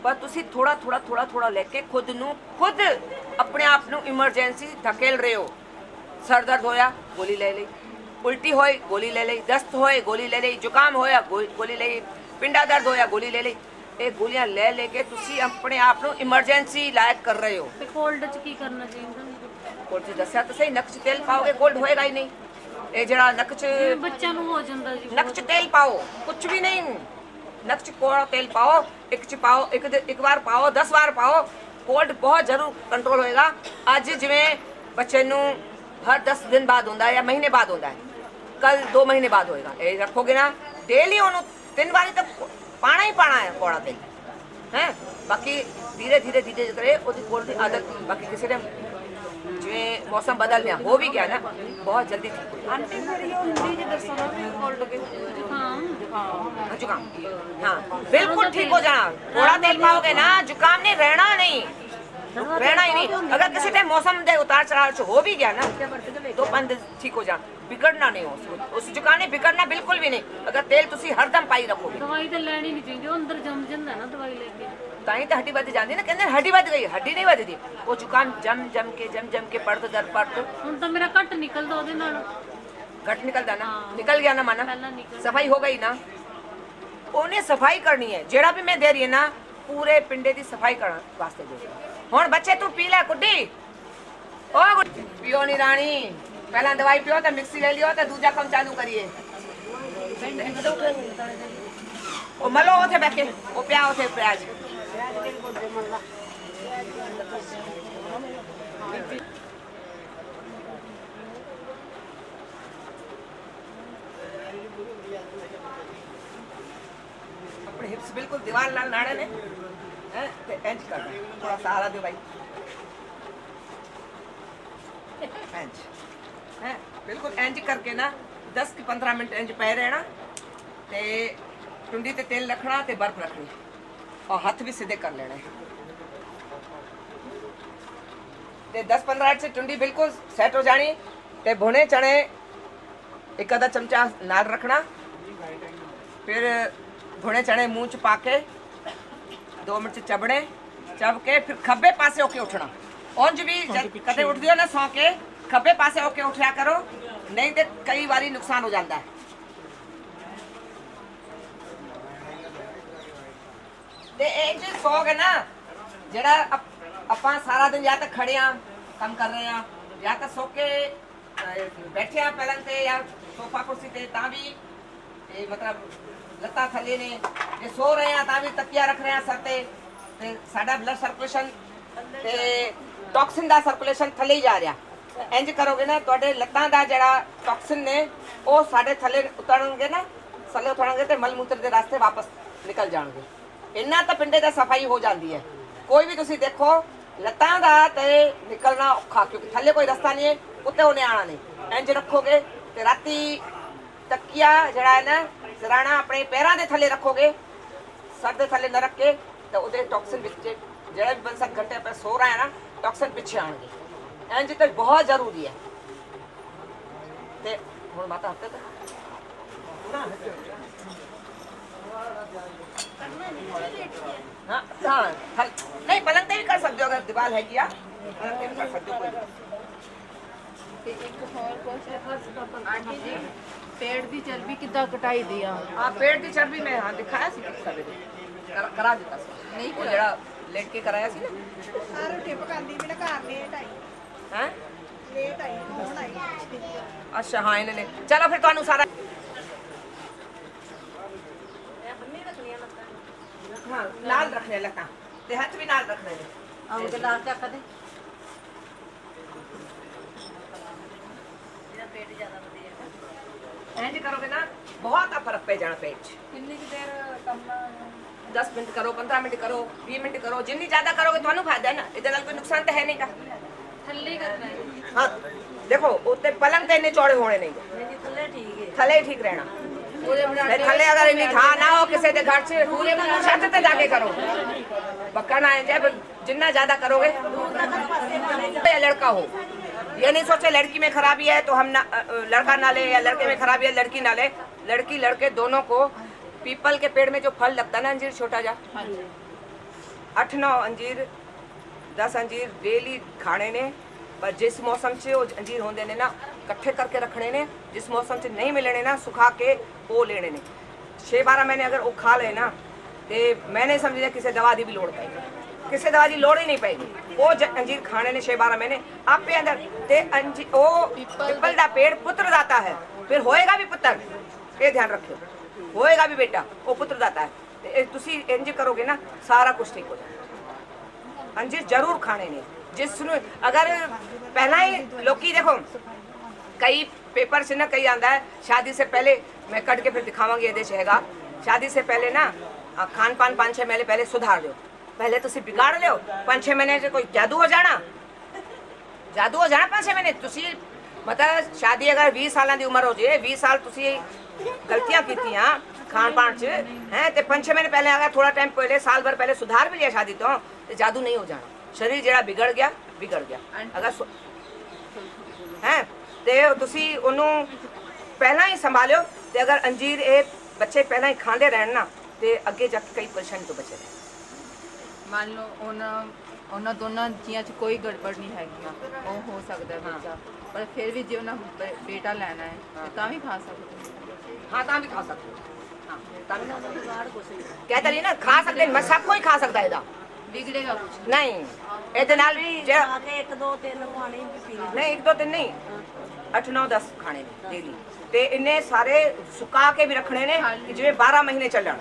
पर तुसी थोड़ा थोड़ा थोड़ा थोड़ा लेके खुद अपने आप नू इमरजेंसी धकेल रहे हो। सर दर्द होया गोली ले ली, उल्टी होई गोली ले ली, दस्त होए गोली ले ली, जुकाम होया गोली ले ली, पिंडा दर्द होया गोली ले ली। ये गोलियां ले लेके तुसी अपने आप नू इमरजेंसी लायक कर रहे हो। ਤੇ ਕੋਲਡ ਚ ਕੀ ਕਰਨਾ ਚਾਹੀਦਾ? कोल्ड च दस्या तो सही, नक च तेल पाओगे कोल्ड होएगा ही नहीं। ये जरा नक च ਬੱਚਿਆਂ ਨੂੰ ਹੋ ਜਾਂਦਾ ਜੀ। नक च तेल पाओ, कुछ भी नहीं, नक च कोड़ा तेल पाओ, एक च पाओ, एक बार पाओ, 10 बार पाओ, कोल्ड बहुत जरूर कंट्रोल होएगा। अज जिवें बच्चे नू हर 10 दिन बाद होंदा है या महीने बाद होंदा है, कल 2 महीने बाद होएगा। ये रखोगे ना डेली ओनू 3 बारी तक पाना ही पाना है कोड़ा तेल है। बाकी धीरे धीरे धीरे करे ओदी कोल्ड की आदत, बाकी किसी टाइम जिवें मौसम बदल गया हो भी गया ना बहुत जल्दी ठीक हो जाए। आंटी मेरी ਉਹ ਹਿੰਦੀ ਚ ਦੱਸੋ ना भी कोल्ड के हाँ, जुकाम, हाँ बिल्कुल ठीक हो जाना। थोड़ा तेल पाओगे ना जुकाम नहीं रहना, नहीं रहना ही नहीं। अगर किसी टाइम मौसम दे उतार चढ़ाव हो भी गया ना तो 5 दिन ठीक हो जाना, बिगड़ना नहीं हो उस जुकाम ने बिगड़ना बिल्कुल भी नहीं, अगर तेल तुसी हरदम पाई रखोगे। ਦਵਾਈ ਤਾਂ ਲੈਣੀ ਨਹੀਂ ਚਾਹੀਦੀ, ਉਹ ਅੰਦਰ ਜੰਮ ਜਾਂਦਾ ਨਾ ਦਵਾਈ ਲੈ ਕੇ। ਤਾਂ ਹੀ ਤਾਂ ਹੱਡੀ ਵੱਧ ਜਾਂਦੀ ਨਾ, ਕਹਿੰਦੇ ਹੱਡੀ ਵੱਧ ਗਈ, ਹੱਡੀ ਨਹੀਂ ਵੱਧਦੀ। ਉਹ ਜ਼ੁਕਾਮ ਜਮ ਜਮ ਕੇ ਪੜਤ ਦਰ ਪੜਤ ਹੁਣ ਤਾਂ ਮੇਰਾ ਘੱਟ ਨਿਕਲਦਾ ਉਹਦੇ ਨਾਲ। घट निकलता ना, निकल गया ना माना, ਪਹਿਲਾਂ ਨਿਕਲ सफाई हो गई ना। उन्हें सफाई करनी है, जेड़ा भी मैं दे रही है ना पूरे पिंडे की सफाई करने वास्ते दे। हुण बच्चे तू पी ले गुड्डी, ओ गुड्डी पियो नहीं रानी, पहला दवाई पियो तो मिक्सी ले लियो तो दूजा काम चालू करिए। ओ मलो उथे बैठे ओ पिया उथे प्याज अपने हिप्स बिल्कुल दीवार नाल नाड़े ने हैं ते इंज करना, थोड़ा सहारा दो भाई, इंज हैं बिल्कुल इंज करके ना 10 कि 15 मिनट इंज पे रहना ते टुंडी ते तेल रखना ते बर्फ रखनी और हाथ भी सीधे कर लेने ते 10-15 मिनट से टुंडी बिल्कुल सेट हो जानी ते भुने चने एक आधा चमचा नाल रखना, फिर भुने चने मुंह च पाके 2 मिनट चबने, चब के फिर खब्बे पासे होके उठना। उंज भी कदे उठ दियो ना सौ के खब्बे पासे होके उठया करो, नहीं तो कई बारी नुकसान हो जाता है। ते एक चीज सोगे ना, जेड़ा ਆਪਾਂ सारा दिन या तो खड़े हाँ काम कर रहे हैं या तो सो के बैठे हाँ पलंग ते या सोफा कुर्सी ते ता भी मतलब लत्ता थले ने ये सो रहे हैं ता भी तकिया रख रहे हैं सर ते साडा ब्लड सर्कुलेशन ते टॉक्सिन दा सर्कुलेशन थले ही जा रहा। इंज करोगे ना तुहाडे लत्तां दा जेड़ा टॉक्सिन ने वो साडे थले उतरनगे ना, थले उतरनगे ते मल मूत्र दे रास्ते वापस निकल जाणगे। इन्ना तो पिंडे दा सफाई हो जाती है। कोई भी तुसी देखो लत्तां दा ते निकलना औखा, क्योंकि थले कोई रास्ता नहीं है, उत्ते उन्हें आना नहीं। इंज रखोगे ते राती तकिया जड़ा है ना सराणा अपने पैरां दे थले रखोगे, सर दे थले न रख के तो उहदे टॉक्सिन विच जेड़ा भी बंदा घंटे पे सो रहा है ना टॉक्सिन पिछे आएंगे। इंज तो बहुत जरूरी है। ते हुण माता हफ्ते तक हाँ हाँ नहीं पलंग ते भी कर सकते हो, अगर दीवार है किया पलंग ते भी कर सकते हो कोई। ਇੱਕ ਹੋਰ ਕੁਐਸਚਨ ਆਂਟੀ ਜੀ, पेड़ की चर्बी कितना घटाई दी आ? हाँ पेड़ की चर्बी में हाँ दिखाया सी सवेरे करा दिता सी, नहीं वो जड़ा लेट के कराया सी ना ਸਾਰ ਉੱਠੇ ਪਕਾਂਦੀ ਵੀ ਨਾ ਘਰ ਲੇਟ ਆਈ हैं। ਲੇਟ ਆਈ ਹੁਣ ਆਈ। अच्छा हाँ इन्हें चलो फिर तुहानू सारा हाँ नाल रखने लगा ते हाथ भी नाल रखने ने ਆਉਂ ਕੇ ਲਾ ਕੇ ਕਦੇ ਪੇਟ ਜ਼ਿਆਦਾ ਵਧੀਆ इंज करोगे ना बहुत फर्क पे जाना पेट च। ਕਿੰਨੀ ਕੁ ਦੇਰ ਕਰਨਾ 10 मिनट करो 15 मिनट करो 20 मिनट करो जिन्नी ज्यादा करोगे ਤੁਹਾਨੂੰ फायदा है ना ਇਹਦੇ ਨਾਲ ਕੋਈ ਨੁਕਸਾਨ ਤਾਂ ਹੈ ਨਹੀਂਗਾ। ਥੱਲੇ ਹੀ ਕਰਨਾ ਹੈ हाँ देखो उत्ते पलंग ते इन्ने चौड़े होने नहीं ਨਹੀਂ ਜੀ ਥੱਲੇ ਠੀਕ ਹੈ थले ही ठीक रहना। थले अगर इन्नी थां ना हो किसी के घर से पूरे छत ते जाके करो पक्का ना है जब जितना ज्यादा करोगे या लड़का हो ये नहीं सोचे लड़की में खराबी है तो हम ना लड़का ना ले या लड़के में खराबी है लड़की ना ले। लड़की लड़के दोनों को पीपल के पेड़ में जो फल लगता है ना अंजीर छोटा जा 8-9 अंजीर 10 अंजीर डेली खाने ने पर जिस मौसम से वो अंजीर होंगे ने ना इकट्ठे करके रखने ने जिस मौसम से नहीं मिलने ना सुखा के वो लेने ने 6-12 महीने अगर वो खा ले ना तो मैंने समझा किसी दवा की भी लोड़ पाएगी किसी दवा की लोड़ ही नहीं पाएगी वो अंजीर खाने ने 6-12 महीने आपे अंदर ते अंजीर वो पीपल का पेड़ पुत्र दाता है फिर होएगा भी पुत्र ये ध्यान रखियो होएगा भी बेटा वो पुत्र दाता है तुसी इंज करोगे ना सारा कुछ ठीक हो जाएगा। अंजीर जरूर खाने ने जिसनु अगर पहला ही लोकी देखो कई पेपर से ना कई आंदा है शादी से पहले मैं कट के फिर दिखावांगी ये देश हैगा शादी से पहले ना खान पान 5-6 महीने पहले सुधार लो पहले तुसी बिगाड़ लो 5-6 महीने से कोई जादू हो जाना 5-6 महीने तुसी मतलब शादी अगर 20 साल की उम्र हो जाए 20 साल तुसी गलतियां कीतियां खान पान च हैं ते 5-6 महीने पहले अगर थोड़ा टाइम पहले साल भर पहले सुधार भी लिया शादी तो जादू नहीं हो जाना शरीर जेड़ा बिगड़ गया अगर हैं ते तुसी ओनू पहला ही संभालियो ते अगर अंजीर ए बच्चे पहला ही खांदे रहन ना ते अगे जाके कई परेशानी तो बचे रहन। ਮੰਨ ਲਓ ਉਹਨਾਂ ਦੋਨਾਂ ਜੀਆਂ 'ਚ ਕੋਈ ਗੜਬੜ ਨਹੀਂ ਹੈਗੀ ਉਹ ਹੋ ਸਕਦਾ ਹੈ ਬੱਚਾ ਪਰ ਫਿਰ ਵੀ ਜੇ ਉਹਨਾਂ ਬੇਟਾ ਲੈਣਾ ਹੈ ਤਾਂ ਤਾਂ ਵੀ ਖਾ ਸਕਦੇ हाँ ਤਾਂ भी खा सकते हो हाँ ਤਾਂ भी खा सकते हो कहता नहीं ना खा सकते मैं सब कोई खा सकता है ਇਹਦਾ ਵਿਗੜੇਗਾ ਕੁਝ नहीं ਇਹਦੇ ਨਾਲ ਜਿਹੜਾ ਖਾ ਕੇ 1-2-3 ਪਾਣੀ ਵੀ ਪੀ ਲਈ नहीं 1-2-3 नहीं 8-9-10 ਖਾਣੇ ਨੇ ਡੇਲੀ ਤੇ ਇੰਨੇ ਸਾਰੇ ਸੁਕਾ ਕੇ ਵੀ ਰੱਖਣੇ ਨੇ ਕਿ ਜਿਵੇਂ 12 ਮਹੀਨੇ ਚੱਲਣ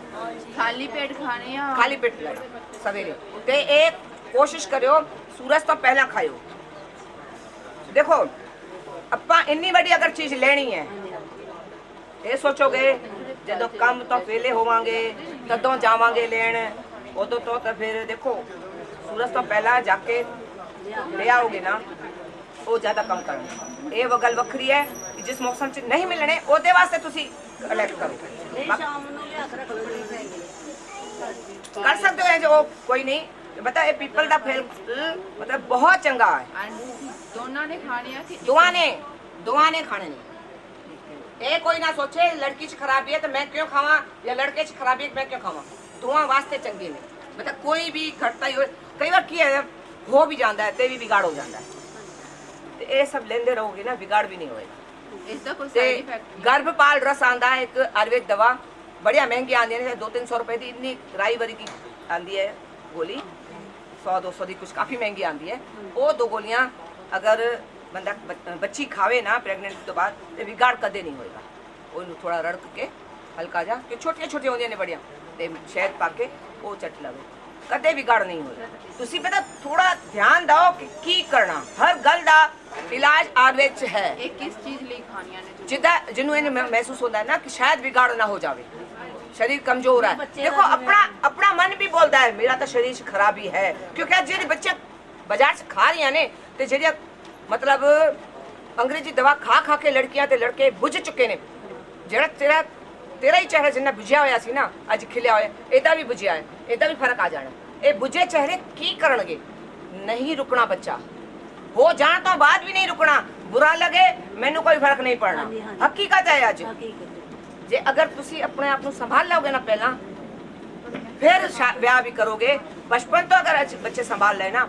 ਖਾਲੀ ਪੇਟ ਖਾਣੇ ਆ ਖਾਲੀ ਪੇਟ ਲੈਣਾ ਸਵੇਰੇ ਤੇ ਇਹ ਕੋਸ਼ਿਸ਼ ਕਰਿਓ ਸੂਰਜ ਤੋਂ ਪਹਿਲਾਂ ਖਾਇਓ। ਦੇਖੋ ਆਪਾਂ ਇੰਨੀ ਵੱਡੀ ਅਗਰ ਚੀਜ਼ ਲੈਣੀ ਹੈ ਇਹ ਸੋਚੋਗੇ ਜਦੋਂ ਕੰਮ ਤੋਂ ਵਿਹਲੇ ਹੋਵਾਂਗੇ ਤਦੋਂ ਜਾਵਾਂਗੇ ਲੈਣ ਉਦੋਂ ਤੋਂ ਤਾਂ ਫਿਰ ਦੇਖੋ ਸੂਰਜ ਤੋਂ ਪਹਿਲਾਂ ਜਾ ਕੇ ਲੈ ਆਓਗੇ ਨਾ ਉਹ ਜ਼ਿਆਦਾ ਕੰਮ ਕਰਨਾ ਇਹ ਗੱਲ ਵੱਖਰੀ ਹੈ ਕਿ ਜਿਸ ਮੌਸਮ 'ਚ ਨਹੀਂ ਮਿਲਣੇ ਉਹਦੇ ਵਾਸਤੇ ਤੁਸੀਂ ਕਲੈਕਟ ਕਰੋ ਨਹੀਂ ਸ਼ਾਮ ਨੂੰ ਲਿਆ ਕੇ ਰੱਖਣੀ ਪੈਂਦੀ कर सकते हो जो कोई नहीं बता ये पीपल का फल मतलब बहुत चंगा है ਦੋਨਾਂ ਨੇ ਖਾਣੇ ਆ ਕਿ दुआ ने खाने नहीं ये कोई ना सोचे लड़की च खराबी है तो मैं क्यों खावा या लड़के च खराबी है मैं क्यों खावा दुआ वास्ते चंगे ने मतलब कोई भी घटता ही हो कई बार की है हो भी जाता है ते भी बिगाड़ हो जाता है तो ये सब लेंदे रहोगे ना बिगाड़ भी नहीं होएगा। ਇਸ ਦਾ ਕੋਈ ते ਸਾਈਡ ਇਫੈਕਟ गर्भपाल रस आंदा है एक आयुर्वेद दवा बढ़िया महंगी आंदी है 200-300 रुपए की इतनी राई वरी की आंदी है गोली 100-200 की कुछ काफ़ी महंगी आंदी है वो 2 गोलियां अगर बंदा बच्ची खावे ना प्रेगनेंट तो बाद तो बिगाड़ कदे नहीं होएगा वो थोड़ा रड़क के हल्का जा कि छोटी होंगे ने बढ़िया ते शहद पा के वो चट लवे कदे बिगाड़ नहीं होएगा। तुसी पता थोड़ा ध्यान दो कि की करना हर गल दा इलाज आयुर्वेद च है ਇਹ ਕਿਸ ਚੀਜ਼ ਲਈ ਖਾਣੀਆਂ ਨੇ जिदा जिन्हों इन्हें महसूस होता है ना कि शायद बिगाड़ ना हो जावे शरीर कमजोर है देखो अपना मन भी बोलता है मेरा तो शरीर च खराबी है क्योंकि आज जेडे बच्चे बाजार से खा रही ने ते जेडे मतलब अंग्रेजी दवा खा के लड़कियां ते लड़के बुझ चुके ने जेड़ा तेरा ही चेहरा जिन्ना बुझिया होया सी ना अज खिलिया होया एदा भी बुझिया है एदा भी फर्क आ जाना ये बुझे चेहरे की करनगे नहीं रुकना बच्चा हो जान तो बाद भी नहीं रुकना बुरा लगे मैनू कोई फर्क नहीं पड़ना हकीकत है अज जे अगर तुसी अपने आप को संभाल लोगे ना पहला फिर ब्याह भी करोगे बचपन तो अगर बच्चे संभाल ले ना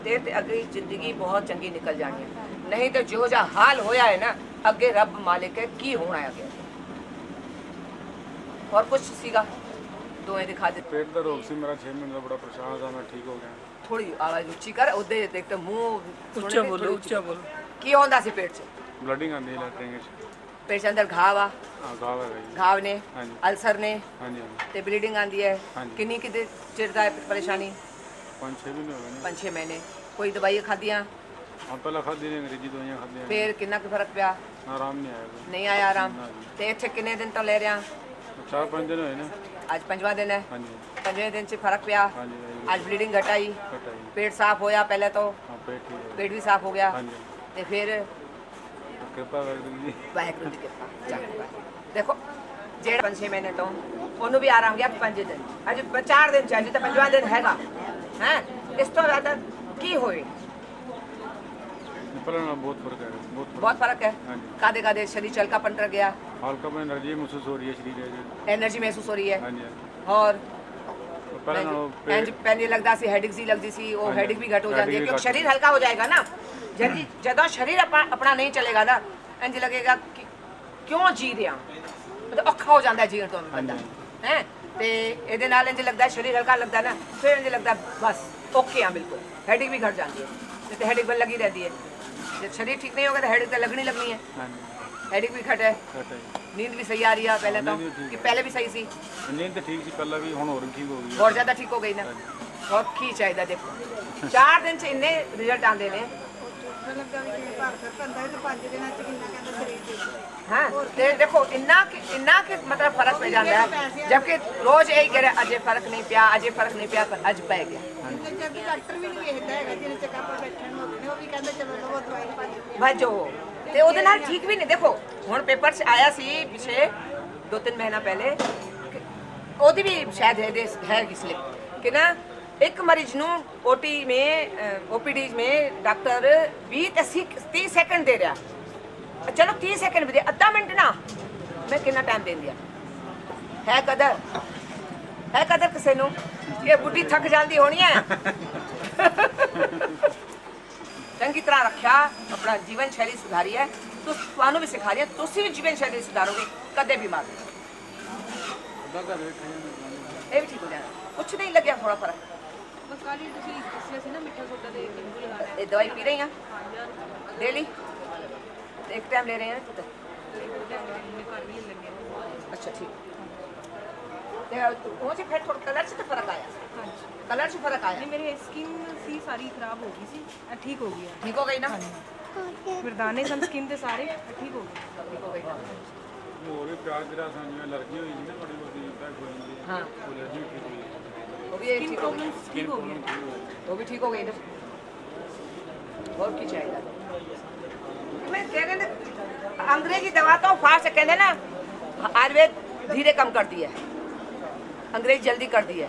ते अगली जिंदगी बहुत चंगी निकल जानी है नहीं तो जो जा हाल होया है ना अगे रब मालिक है की होना है अगे और कुछ सीगा दोए दिखा दे पेट ਦਾ ਰੋਗ ਸੀ ਮੇਰਾ 6 ਮਹੀਨੇ ਦਾ ਬੜਾ ਪਰੇਸ਼ਾਨ ਸੀ ਮੈਂ ਠੀਕ ਹੋ ਗਿਆ थोड़ी आवाज ऊंची कर उदे देखते मुंह ਉੱਚਾ ਬੋਲੋ ਉੱਚਾ ਬੋਲੋ की होंदा सी पेट च ਬਲੱਡਿੰਗ ਆਂਦੀ ਹੈ ਲੈਟਰਿੰਗ ਵਿੱਚ पेट के अंदर घाव आ ਹਾਂ ਗਾਵ ਹੈ ਜੀ घाव ने हाँ जी। अल्सर ने ਹਾਂਜੀ ਹਾਂਜੀ ते ब्लीडिंग आंदी है हाँ जी। किन्नी कि चिर दा है परेशानी 5-6 ਮਹੀਨੇ ਹੋ ਗਏ ਨੇ 5-6 महीने कोई दवाई खादियां हाँ पहले खाधी ने अंग्रेजी दवाइयाँ खाधी हैं ਫਿਰ ਕਿੰਨਾ ਕੁ ਫਰਕ ਪਿਆ? आराम नहीं आया कोई। ਨਹੀਂ ਆਇਆ ਆਰਾਮ। ਤੇ ਇੱਥੇ ਕਿੰਨੇ ਦਿਨ ਤੋਂ ਲੈ ਰਿਹਾ? 4-5 दिन हुए ना। ਅੱਜ ਪੰਜਵਾਂ ਦਿਨ ਹੈ। हाँ जी 5ਵੇਂ ਦਿਨ 'ਚ ਫਰਕ ਪਿਆ? हाँ जी हाँ जी ਅੱਜ ਬਲੀਡਿੰਗ घट आई, कट आई। पेट साफ होया पहले तो, हाँ पेट ठीक है। पेट भी साफ हो गया हाँ जी ਤੇ ਫਿਰ कृपा कर दीजिए। ਵਾਹਿਗੁਰੂ ਦੀ ਕਿਰਪਾ ਚੱਲ ਬਸ। ਦੇਖੋ ਜਿਹੜਾ 5-6 ਮਹੀਨੇ ਤੋਂ ਉਹਨੂੰ ਵੀ ਆਰਾਮ ਗਿਆ 5 ਦਿਨ, ਅਜੇ 4 ਦਿਨ ਚਾਹੀਦੇ ਤਾਂ 5ਵਾਂ ਦਿਨ ਹੈਗਾ ਹੈ। ਇਸ ਤੋਂ ਜ਼ਿਆਦਾ ਕੀ ਹੋਏ? पहले ना बहुत फर्क है बहुत फर्क। बहुत फर्क है। हाँ जी कादे कादे शरीर चलकापन रह गया, हल्का में एनर्जी महसूस हो रही है शरीर है। एनर्जी महसूस हो रही है। हाँ जी हाँ जी। और तो पहले ना ਇੰਜ ਪਹਿਲੇ ਲੱਗਦਾ ਸੀ ਹੈਡਿਕ ਸੀ ਲੱਗਦੀ ਸੀ, ਉਹ ਹਾਂਜੀ, ਹੈਡਿਕ ਵੀ ਘਟ ਹੋ ਜਾਂਦੀ ਹੈ headache ਵੀ ਕਿਉਂਕਿ ਘੱਟ ਸਰੀਰ ਹਲਕਾ ਹੋ ਜਾਏਗਾ ਨਾ। ਜਲਦੀ ਜਦੋਂ ਸਰੀਰ ਆਪਣਾ ਨਹੀਂ ਚਲੇਗਾ ਨਾ ਇੰਜ ਲੱਗੇਗਾ ਕਿ ਕਿਉਂ ਜੀ ਰਿਹਾ, ਮਤਲਬ ਔਖਾ ਹੋ ਜਾਂਦਾ ਜੀਣ ਤੋਂ ਬੰਦਾ ਹੈ। ਤੇ ਇਹਦੇ ਨਾਲ ਇੰਜ ਲੱਗਦਾ ਸਰੀਰ ਹਲਕਾ ਲੱਗਦਾ ਨਾ, ਫਿਰ ਇੰਜ ਲੱਗਦਾ ਬਸ ਓਕੇ ਆ ਬਿਲਕੁਲ। ਹੈਡਿਕ ਵੀ ਘਟ ਜਾਂਦੀ ਹੈ, ਨਹੀਂ ਤੇ ਹੈਡਿਕ ਬਲ ਲੱਗੀ ਰਹਿੰਦੀ ਹੈ। जब शरीर ठीक नहीं होगा तो हेडेक तो लगनी लगनी है। हाँ जी हेडेक भी घट है, कट है। नींद भी सही आ रही है पहले तो, नींद भी ठीक कि है। पहले भी सही सी नींद तो ठीक सी पहले भी हुण और ठीक हो गई है। और ज़्यादा ठीक हो गई ना। और की चाहिए देखो 4 दिन से इन्ने रिजल्ट आते हैं। हाँ ते देखो इन्ना कि मतलब फर्क पै जाता है, जबकि रोज यही कह रहे अजे फर्क नहीं पिया, अजे फर्क नहीं पिया, पर अज पै गया। भजो ਤੇ ਉਹਦੇ ਨਾਲ ਠੀਕ ਵੀ ਨਹੀਂ। ਦੇਖੋ ਹੁਣ ਪੇਪਰ 'ਚ ਆਇਆ ਸੀ ਪਿਛੇ 2-3 ਮਹੀਨਾ ਪਹਿਲੇ, ਉਹਦੀ ਵੀ ਸ਼ਾਇਦ है स्लिप कि ना एक मरीज ਨੂੰ ओटी में ओपीडी में डॉक्टर 20-30 सेकंड दे रहा। चलो 30 सेकंड भी दे, अद्धा मिनट ना मैं कितना टाइम दे दिया। है कदर किसी ਨੂੰ कि बुढ़ी थक जाती होनी है। चंगी तरह रखा, अपना जीवन शैली सुधारी है तो ਤੁਹਾਨੂੰ ਵੀ सिखा रही है, ਤੁਸੀਂ ਵੀ जीवन शैली सुधारोगे कदे बीमार नहीं। ਇਹ ਵੀ ਠੀਕ ਹੋ ਜਾਣਾ, ਕੁਛ ਨਹੀਂ ਲੱਗਿਆ ਥੋੜਾ ਫਰਕ। ਬਸ ਕੱਲ ਹੀ ਤੁਸੀਂ ਦੱਸਿਆ ਸੀ ਨਾ ਮਿੱਠਾ ਸੋਡਾ ਦੇ ਨਿੰਬੂ ਲਗਾਣਾ ਹੈ। ਇਹ ਦਵਾਈ ਪੀ ਰਹੀ ਆ डेली, एक टाइम ले रहे हैं तो अच्छा ठीक। मुझे फिर थोड़ा कलर से तो फर्क आया, कलर से फर्क आया। नहीं मेरी स्किन सी सारी खराब हो गई सी, ठीक हो गई है। ठीक हो गई ना? फिर दाने सन स्किन ते सारे ठीक हो गए। ठीक हो गई ना? ਹੋਰ ਵੀ ਪਿਆਜ ਜਿਹੜਾ ਸਾਨੂੰ ਐਲਰਜੀ ਹੋਈ ਸੀ ਨਾ ਬੜੀ ਬਹੁਤੀ ਜਿੱਦਾਂ ਕੋਈ ਹੁੰਦੀ ਹੈ। हाँ ਉਹ ਐਲਰਜੀ ਠੀਕ ਹੋਈ ਹੈ। वो भी एक ठीक हो गई, प्रॉब्लम्स ठीक हो गई। वो भी ठीक हो गई ना। और की चाहिए मैं कह रहे ना अंग्रेजी दवा तो फास्ट कहते ना, आयुर्वेद धीरे कम करती है, अंग्रेजी जल्दी कर दी है,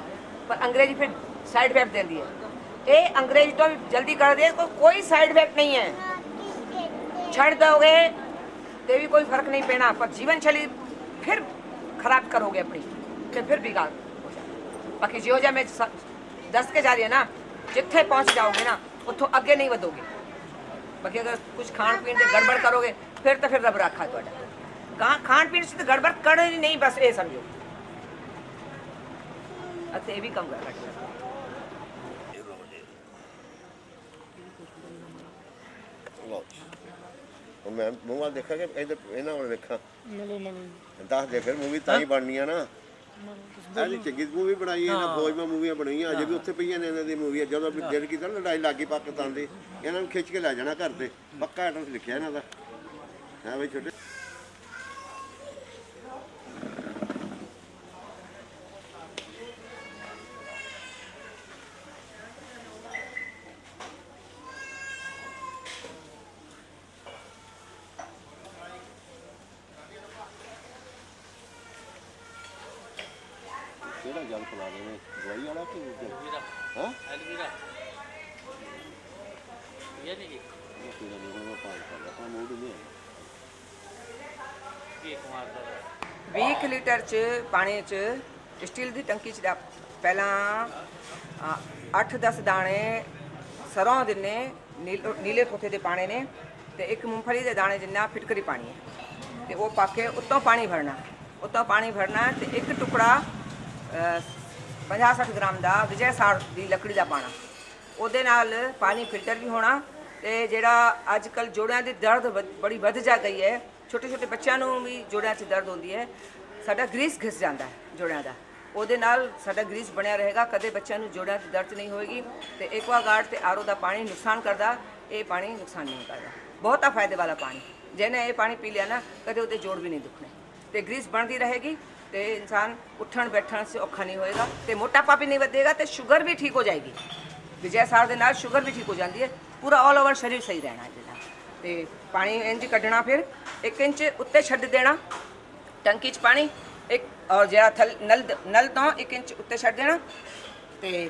पर अंग्रेजी फिर साइड इफेक्ट दे दी है। ये अंग्रेजी तो जल्दी कर दे तो कोई साइड इफेक्ट नहीं है, छड़ दोगे तो भी कोई फर्क नहीं पैना, पर जीवन शैली फिर खराब करोगे अपनी तो फिर बिगाड़ हो जाए। बाकी जो जा मैं दस के जा रही है ना, जिथे पहुंच जाओगे ना उतो अगे नहीं वधोगे। बाकी अगर कुछ खान पीन से गड़बड़ करोगे फिर तो फिर रब रखा है तुहाडा। खान पीन से तो गड़बड़ करनी नहीं, बस ये समझो। ਅਤੇ ਇਹ ਵੀ ਕੰਮ ਕਰ ਰਿਹਾ। ਹੁਣ ਮੈਂ ਮੂੰਹ ਵੱਲ ਦੇਖਾਂ ਕਿ ਇਹਨਾਂ ਵੱਲ ਵੇਖਾਂ, ਦੱਸ ਦੇ ਫਿਰ ਮੂਵੀ ਤਾਂ ਹੀ ਬਣਨੀ ਆ ਨਾ। ਇਹਦੀ ਚੰਗੀ ਮੂਵੀ ਬਣਾਈ ਹੈ, ਇਹਨਾਂ ਫੌਜ ਮਾ ਮੂਵੀਆਂ ਬਣਾਈਆਂ ਅਜੇ ਵੀ ਉੱਥੇ ਪਈਆਂ ਨੇ ਇਹਨਾਂ ਦੀ ਮੂਵੀਆਂ। ਜਦੋਂ ਵੀ ਦਿਲ ਕੀਤਾ ਲੜਾਈ ਲੱਗੀ ਪਾਕਿਸਤਾਨ ਦੀ, ਇਹਨਾਂ ਨੂੰ ਖਿੱਚ ਕੇ ਲੈ ਜਾਣਾ ਘਰ ਤੇ, ਪੱਕਾ ਐਡਰੈਸ ਲਿਖਿਆ ਇਹਨਾਂ ਦਾ ਹੈ ਬਈ ਛੋਟੇ। ਕਿਹੜਾ ਜਲ ਖਲਾ ਰਹੇ ਨੇ, ਦਵਾਈ ਵਾਲਾ ਕਿ एलवीरा ਹਾਂ एलवीरा ये नहीं जी ਪੀਣਾ ਨਹੀਂ ਹੁਣ ਮੈਂ ਪਾਣੀ ਕਰਦਾ ਆਪਣਾ ਮੂਡ ਨਹੀਂ ਹੈ। ये कुमार का 20 ਲੀਟਰ ਚ ਪਾਣੀ ਚ ਸਟੀਲ ਦੀ ਟੰਕੀ ਚ ਪਹਿਲਾਂ 8-10 ਦਾਣੇ ਸਰੋਂ ਦੇ ਨੇ, ਨੀਲੇ ਤੋਤੇ ਦੇ ਪਾਣੇ ਨੇ, ਤੇ ਇੱਕ ਮੂੰਗਫਲੀ ਦੇ ਦਾਣੇ ਜਿੰਨਾ ਫਿਟਕਰੀ ਪਾਣੀ ਹੈ, ਤੇ ਉਹ ਪਾ ਕੇ ਉੱਤੋਂ ਪਾਣੀ ਭਰਨਾ ਤੇ ਇੱਕ ਟੁਕੜਾ 50-60 ਗ੍ਰਾਮ ਦਾ ਵਿਜੇ ਸਾੜ ਦੀ ਲੱਕੜੀ ਦਾ ਪਾਣਾ। ਉਹਦੇ ਨਾਲ ਪਾਣੀ ਫਿਲਟਰ ਵੀ ਹੋਣਾ। ਤੇ ਜਿਹੜਾ ਅੱਜ ਕੱਲ੍ਹ ਜੋੜਿਆਂ ਦੀ ਦਰਦ ਬੜੀ ਵੱਧ ਜਾ ਗਈ ਹੈ, ਛੋਟੇ ਛੋਟੇ ਬੱਚਿਆਂ ਨੂੰ ਵੀ ਜੋੜਿਆਂ 'ਚ ਦਰਦ ਹੁੰਦੀ ਹੈ, ਸਾਡਾ ਗਰੀਸ ਘਿਸ ਜਾਂਦਾ ਹੈ ਜੋੜਿਆਂ ਦਾ, ਉਹਦੇ ਨਾਲ ਸਾਡਾ ਗਰੀਸ ਬਣਿਆ ਰਹੇਗਾ, ਕਦੇ ਬੱਚਿਆਂ ਨੂੰ ਜੋੜਿਆਂ 'ਚ ਦਰਦ ਨਹੀਂ ਹੋਏਗੀ। ਤੇ ਐਕਵਾਗਾਰਡ ਤੇ ਆਰਓ ਦਾ ਪਾਣੀ ਨੁਕਸਾਨ ਕਰਦਾ, ਇਹ ਪਾਣੀ ਨੁਕਸਾਨ ਨਹੀਂ ਕਰਦਾ, ਬਹੁਤਾ ਫਾਇਦੇ ਵਾਲਾ ਪਾਣੀ। ਜਿਹਨੇ ਇਹ ਪਾਣੀ ਪੀ ਲਿਆ ਨਾ ਕਦੇ ਉਹਦੇ ਜੋੜ ਵੀ ਨਹੀਂ ਦੁਖਣੇ ਤੇ ਗਰੀਸ ਬਣਦੀ ਰਹੇਗੀ ਤੇ ਇਨਸਾਨ ਉੱਠਣ ਬੈਠਣ ਸੇ ਔਖਾ ਨਹੀਂ ਹੋਏਗਾ ਤੇ ਮੋਟਾਪਾ ਵੀ ਨਹੀਂ ਵਧੇਗਾ ਤੇ ਸ਼ੂਗਰ ਵੀ ਠੀਕ ਹੋ ਜਾਏਗੀ। ਵਿਜੈ ਸਾਰ ਦੇ ਨਾਲ ਸ਼ੂਗਰ ਵੀ ਠੀਕ ਹੋ ਜਾਂਦੀ ਹੈ, ਪੂਰਾ ਆਲ ਓਵਰ ਸਰੀਰ ਸਹੀ ਰਹਿਣਾ ਇਹਦੇ ਨਾਲ। ਤੇ ਪਾਣੀ ਇੰਜ ਕੱਢਣਾ, ਫਿਰ 1 ਇੰਚ ਉੱਤੇ ਛੱਡ ਦੇਣਾ ਟੰਕੀ 'ਚ ਪਾਣੀ, ਇੱਕ ਔਰ ਜਿਹੜਾ ਨਲ ਤੋਂ 1 ਇੰਚ ਉੱਤੇ ਛੱਡ ਦੇਣਾ ਤੇ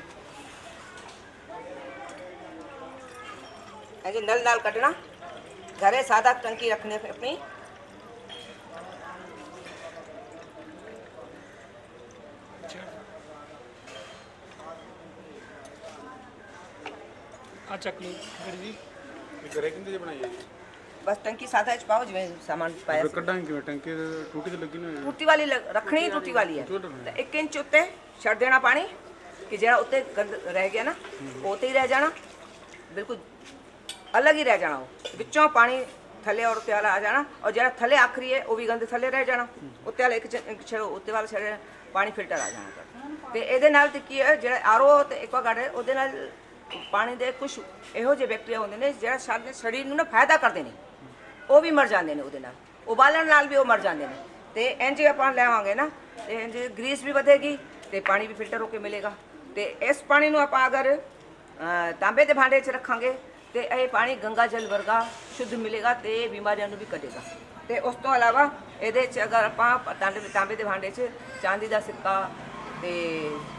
ऐसे नल नाल कटना। घरे सादा टंकी रखने पे अपनी ਚੱਕ ਲਓ ਫਿਰ ਜੀ ਇਹ ਕਰੇ ਕਿੰਦੇ ਜੇ ਬਣਾਈ ਹੈ ਜੀ? बस टंकी सादा च पाओ जिवें सामान पाया ਫਿਰ ਕੱਢਾਂਗੇ ਕਿਵੇਂ? ਟੰਕੀ ਟੂਟੀ ਤੇ ਲੱਗੀ ਨਾ ਹੋਈ। टूटी वाली रखनी ही टूटी वाली है। तो 1 इंच उत्ते छड़ देना पानी कि जरा उत्ते गंद रह गया ना उत्ते ही रह जाना, बिल्कुल अलग ही रह जाना। वो बिचों पानी थले और उत्ते वाला आ जाना और जरा थले आखरी है वो भी गंद थले रह जाना। उत्ते वाला एक छेड़ो उत्ते वाला छेड़े पानी फिल्टर आ जाना। ते ਇਹਦੇ ਨਾਲ ਤੇ ਕੀ ਹੈ ਜਿਹੜਾ ਆਰਓ ਤੇ ਐਕਵਾਗਾਰਡ ਹੈ ਉਹਦੇ ਨਾਲ ਪਾਣੀ ਦੇ ਕੁਝ ਇਹੋ ਜਿਹੇ ਬੈਕਟੀਰੀਆ ਹੁੰਦੇ ਨੇ ਜਿਹੜਾ ਸਾਡੇ ਸਰੀਰ ਨੂੰ ਨਾ ਫਾਇਦਾ ਕਰਦੇ ਨੇ, ਉਹ ਵੀ ਮਰ ਜਾਂਦੇ ਨੇ ਉਹਦੇ ਨਾਲ, ਉਬਾਲਣ ਨਾਲ ਵੀ ਉਹ ਮਰ ਜਾਂਦੇ ਨੇ। ਤੇ ਇੰਜ ਆਪਾਂ ਲੈਵਾਂਗੇ ਨਾ ਤੇ ਇੰਜ ਗਰੀਸ ਵੀ ਵਧੇਗੀ ਤੇ ਪਾਣੀ ਵੀ ਫਿਲਟਰ ਹੋ ਕੇ ਮਿਲੇਗਾ। ਤੇ ਇਸ ਪਾਣੀ ਨੂੰ ਆਪਾਂ ਅਗਰ ਤਾਂਬੇ ਦੇ ਭਾਂਡੇ 'ਚ ਰੱਖਾਂਗੇ ਤੇ ਇਹ ਪਾਣੀ ਗੰਗਾ ਜਲ ਵਰਗਾ ਸ਼ੁੱਧ ਮਿਲੇਗਾ ਤੇ ਬਿਮਾਰੀਆਂ ਨੂੰ ਵੀ ਕੱਢੇਗਾ। ਤੇ ਉਸ ਤੋਂ ਇਲਾਵਾ ਇਹਦੇ 'ਚ ਅਗਰ ਆਪਾਂ ਤਾਂਬੇ ਦੇ ਭਾਂਡੇ 'ਚ ਚਾਂਦੀ ਦਾ ਸਿੱਕਾ ਤੇ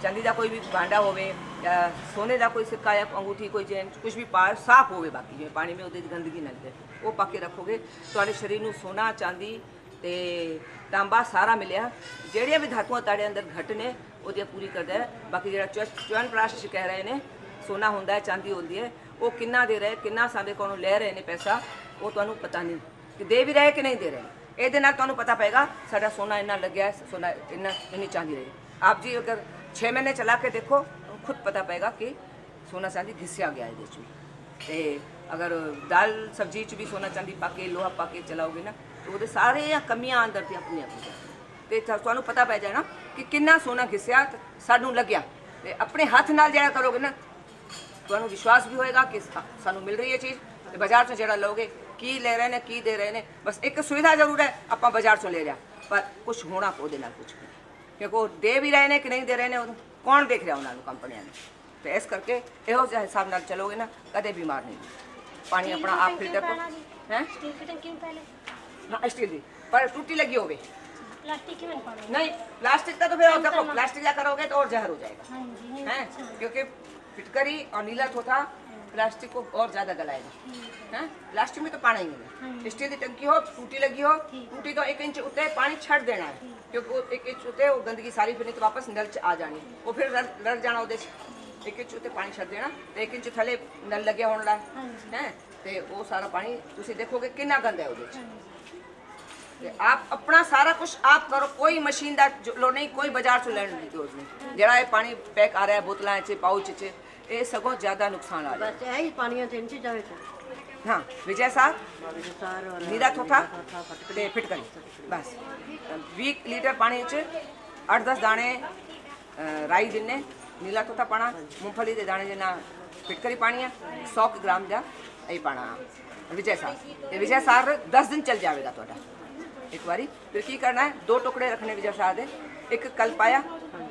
ਚਾਂਦੀ ਦਾ ਕੋਈ ਵੀ ਭਾਂਡਾ ਹੋਵੇ ਜਾਂ ਸੋਨੇ ਦਾ ਕੋਈ ਸਿੱਕਾ ਜਾਂ ਅੰਗੂਠੀ ਕੋਈ ਚੇਨ ਕੁਝ ਵੀ ਪਾ ਸਾਫ਼ ਹੋਵੇ, ਬਾਕੀ ਜਿਵੇਂ ਪਾਣੀ ਵਿੱਚ ਉਹਦੇ 'ਚ ਗੰਦਗੀ ਨਾ ਲੱਗੇ, ਉਹ ਪਾ ਕੇ ਰੱਖੋਗੇ ਤੁਹਾਡੇ ਸਰੀਰ ਨੂੰ ਸੋਨਾ ਚਾਂਦੀ ਤੇ ਤਾਂਬਾ ਸਾਰਾ ਮਿਲਿਆ। ਜਿਹੜੀਆਂ ਵੀ ਧਾਤੂਆਂ ਤੁਹਾਡੇ ਅੰਦਰ ਘੱਟ ਨੇ ਉਹਦੀਆਂ ਪੂਰੀ ਕਰਦਾ ਹੈ। ਬਾਕੀ ਜਿਹੜਾ ਚਵਨ ਪ੍ਰਾਸ਼ 'ਚ ਕਹਿ ਰਹੇ ਨੇ ਸੋਨਾ ਹੁੰਦਾ ਹੈ ਚਾਂਦੀ ਹੁੰਦੀ ਹੈ, ਉਹ ਕਿੰਨਾ ਦੇ ਰਹੇ ਕਿੰਨਾ ਸਾਡੇ ਕੋਲੋਂ ਲੈ ਰਹੇ ਨੇ ਪੈਸਾ, ਉਹ ਤੁਹਾਨੂੰ ਪਤਾ ਨਹੀਂ ਕਿ ਦੇ ਵੀ ਰਹੇ ਕਿ ਨਹੀਂ ਦੇ ਰਹੇ। ਇਹਦੇ ਨਾਲ ਤੁਹਾਨੂੰ ਪਤਾ ਪਏਗਾ ਸਾਡਾ ਸੋਨਾ ਇੰਨਾ ਲੱਗਿਆ ਹੈ, ਸੋਨਾ ਇੰਨੀ ਚਾਂਦੀ ਰਹੀ। आप जी अगर 6 महीने चला के देखो खुद पता पेगा कि सोना चांदी घिसिया गया है इसमें। तो अगर दाल सब्जी च भी सोना चांदी पा के लोहा पा के चलाओगे ना तो वो सारे कमियां अंदर दी अपनी अपनी तो तुहानू पता पै जाए ना कि किन्ना सोना घिसिया सानू लग्या। ते अपने हाथ नाल जरा करोगे ना तुहानू विश्वास भी होएगा कि सानू मिल रही है चीज़। तो बाजार से जरा लोगे की ले रहे हैं की दे रहे हैं, बस एक सुविधा जरूर है आप बाजार से ले रहा पर कुछ होना ਉਹਦੇ ਨਾਲ कुछ क्योंकि वो दे भी रहे हैं कि नहीं दे रहे हैं कौन देख रहा उन्होंने कंपनियां ने। तो इस करके ਇਹੋ ਜਿਹੇ हिसाब नाल चलोगे ना कदे बीमार नहीं होगे। पानी अपना आप फिल्टर करो हैं स्टील की टंकी में पहले हाँ स्टील की पर टूटी लगी होगी प्लास्टिक की में पानी नहीं प्लास्टिक का तो फिर और देखो प्लास्टिक का करोगे तो और जहर हो जाएगा हाँ जी हैं क्योंकि फिटकरी और नीला थोथा प्लास्टिक को और ज़्यादा गलाएगा हैं। प्लास्टिक में तो पानी ही नहीं है। स्टील की टंकी हो टूटी लगी हो टूटी तो 1 इंच उत्ते पानी छड़ देना है क्योंकि वो 1 इंच उत्ते वो गंदगी सारी फिर नहीं तो वापस नल च आ जानी वो फिर लड़ जाना वो 1 इंच उत्ते पानी छड़ देना तो 1 इंच थले नल लगे होने लगा हैं तो वो सारा पानी तुसी देखोगे कितना गंदा है वो। आप अपना सारा कुछ आप करो, कोई मशीन का लो नहीं, कोई बाजार से लेने की जरूरत नहीं। जरा ये पानी पैक आ रहा है बोतलों च पाउच च ये सगों ज़्यादा नुकसान आ रहा है। बस यही पानियों से इंच जावे तो हाँ विजय सार सार और नीरा थोथा ते फिटकरी बस 20 लीटर पानी च 8-10 दाने राई जिन्ने नीला थोथा पाना, मूंगफली के दाने जिन्ना फिटकरी पानी है, 100 ग्राम का ये पाना विजय सार। ये विजय सार 10 दिन चल जाएगा थोड़ा एक बारी। फिर की करना है 2 टुकड़े रखने विजय सार दे, एक कल पाया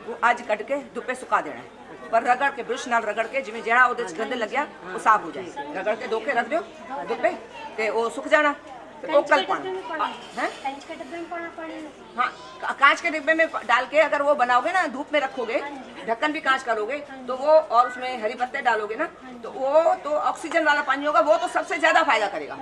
वो अज कट के धुप्पे सुका देना है पर रगड़ के ब्रश नाल रगड़ के जिवें जेड़ा ਉਹਦੇ ਚ गंद लग्या वो साफ हो जाए रगड़ के धो के रख दियो धुप्पे ते वो सुख जाना तो वो कल पाना है। कांच के डब्बे में पानी हाँ कांच के डिब्बे में डाल के अगर वो बनाओगे ना धूप में रखोगे ढक्कन भी कांच करोगे तो वो और उसमें हरी पत्ते डालोगे ना तो वो तो ऑक्सीजन वाला पानी होगा, वो तो सबसे ज़्यादा फायदा करेगा।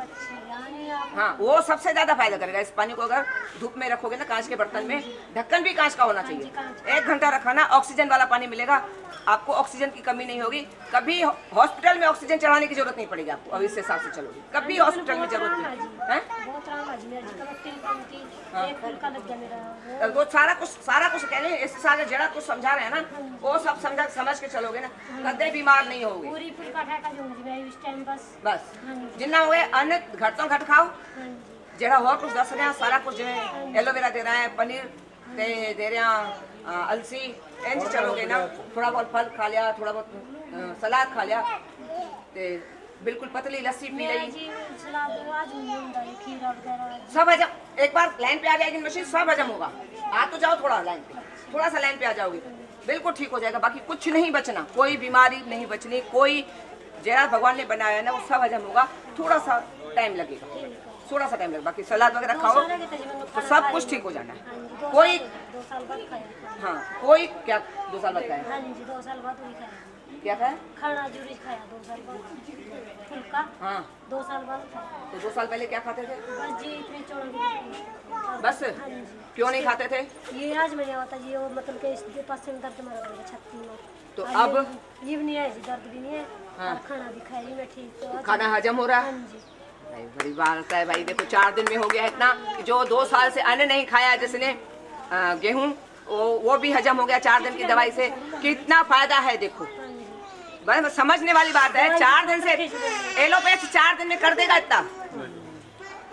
हाँ वो सबसे ज़्यादा फायदा करेगा। इस पानी को अगर धूप में रखोगे ना कांच के बर्तन में, ढक्कन भी कांच का होना चाहिए, 1 घंटा रखना, ऑक्सीजन वाला पानी मिलेगा आपको, ऑक्सीजन की कमी नहीं होगी। कभी हॉस्पिटल में ऑक्सीजन चढ़ाने की जरूरत नहीं पड़ेगी आपको, अब इस हिसाब से चलोगे कभी हॉस्पिटल में जरूरत नहीं है। बहुत राम आज मेरा जी का 3 पंक्ति एक फूल का लग गया मेरा वो सारा कुछ कह रहे हैं इस सारे जरा कुछ समझा रहे हैं ना वो सब समझ के चलोगे ना कदे बीमार नहीं होगे। पूरी फुल का ठेका जो मुझे इस टाइम बस जिन्ना होए अन्न घट तो घट खाओ, जरा और कुछ दस रहे हैं सारा कुछ जिवें एलोवेरा दे रहे हैं, पनीर दे रहे हैं, अलसी इंज चलोगे ना, थोड़ा बहुत फल खा लिया, थोड़ा बहुत सलाद खा लिया ते बिल्कुल पतली लस्सी पी मैं रही जी सलाद आज नहीं ਹੁੰਦਾ है खीरा वगैरह सब हजम। एक बार लाइन पे आ जाएगी मशीन सब हजम होगा। आ तो जाओ थोड़ा लाइन पे, थोड़ा सा लाइन पे आ जाओगे बिल्कुल ठीक हो जाएगा। बाकी कुछ नहीं बचना, कोई बीमारी नहीं बचनी, कोई जैसा भगवान ने बनाया है ना वो सब हजम होगा। थोड़ा सा टाइम लगेगा, थोड़ा सा टाइम लगेगा। बाकी सलाद वगैरह खाओ तो सब कुछ ठीक हो जाना है। कोई 2 साल बाद खाया। हाँ कोई क्या 2 साल बाद खाया हाँ जी 2 साल बाद वही खाया। क्या खाया? खाना जरूर खाया 2 साल बाद। फुल्का हाँ 2 साल बाद खाया। तो 2 साल पहले क्या खाते थे? बस जी इतने चौड़ बस क्यों नहीं खाते थे? ये आज मैंने होता जी वो मतलब कि इसके पास से दर्द मारा पड़ेगा छाती में। तो और अब ये भी नहीं है जी, दर्द भी नहीं है। हाँ। और खाना भी खाया मैं ठीक। तो आज खाना हजम हो रहा है? हाँ जी नहीं बड़ी बात है भाई। देखो 4 दिन में हो गया इतना कि जो 2 साल से अन्न नहीं खाया जिसने गेहूं वो भी हजम हो गया 4 दिन की दवाई से। कितना फायदा है देखो, बस समझने वाली बात है। 4 दिन से एलोपैथ 4 दिन में कर देगा इतना।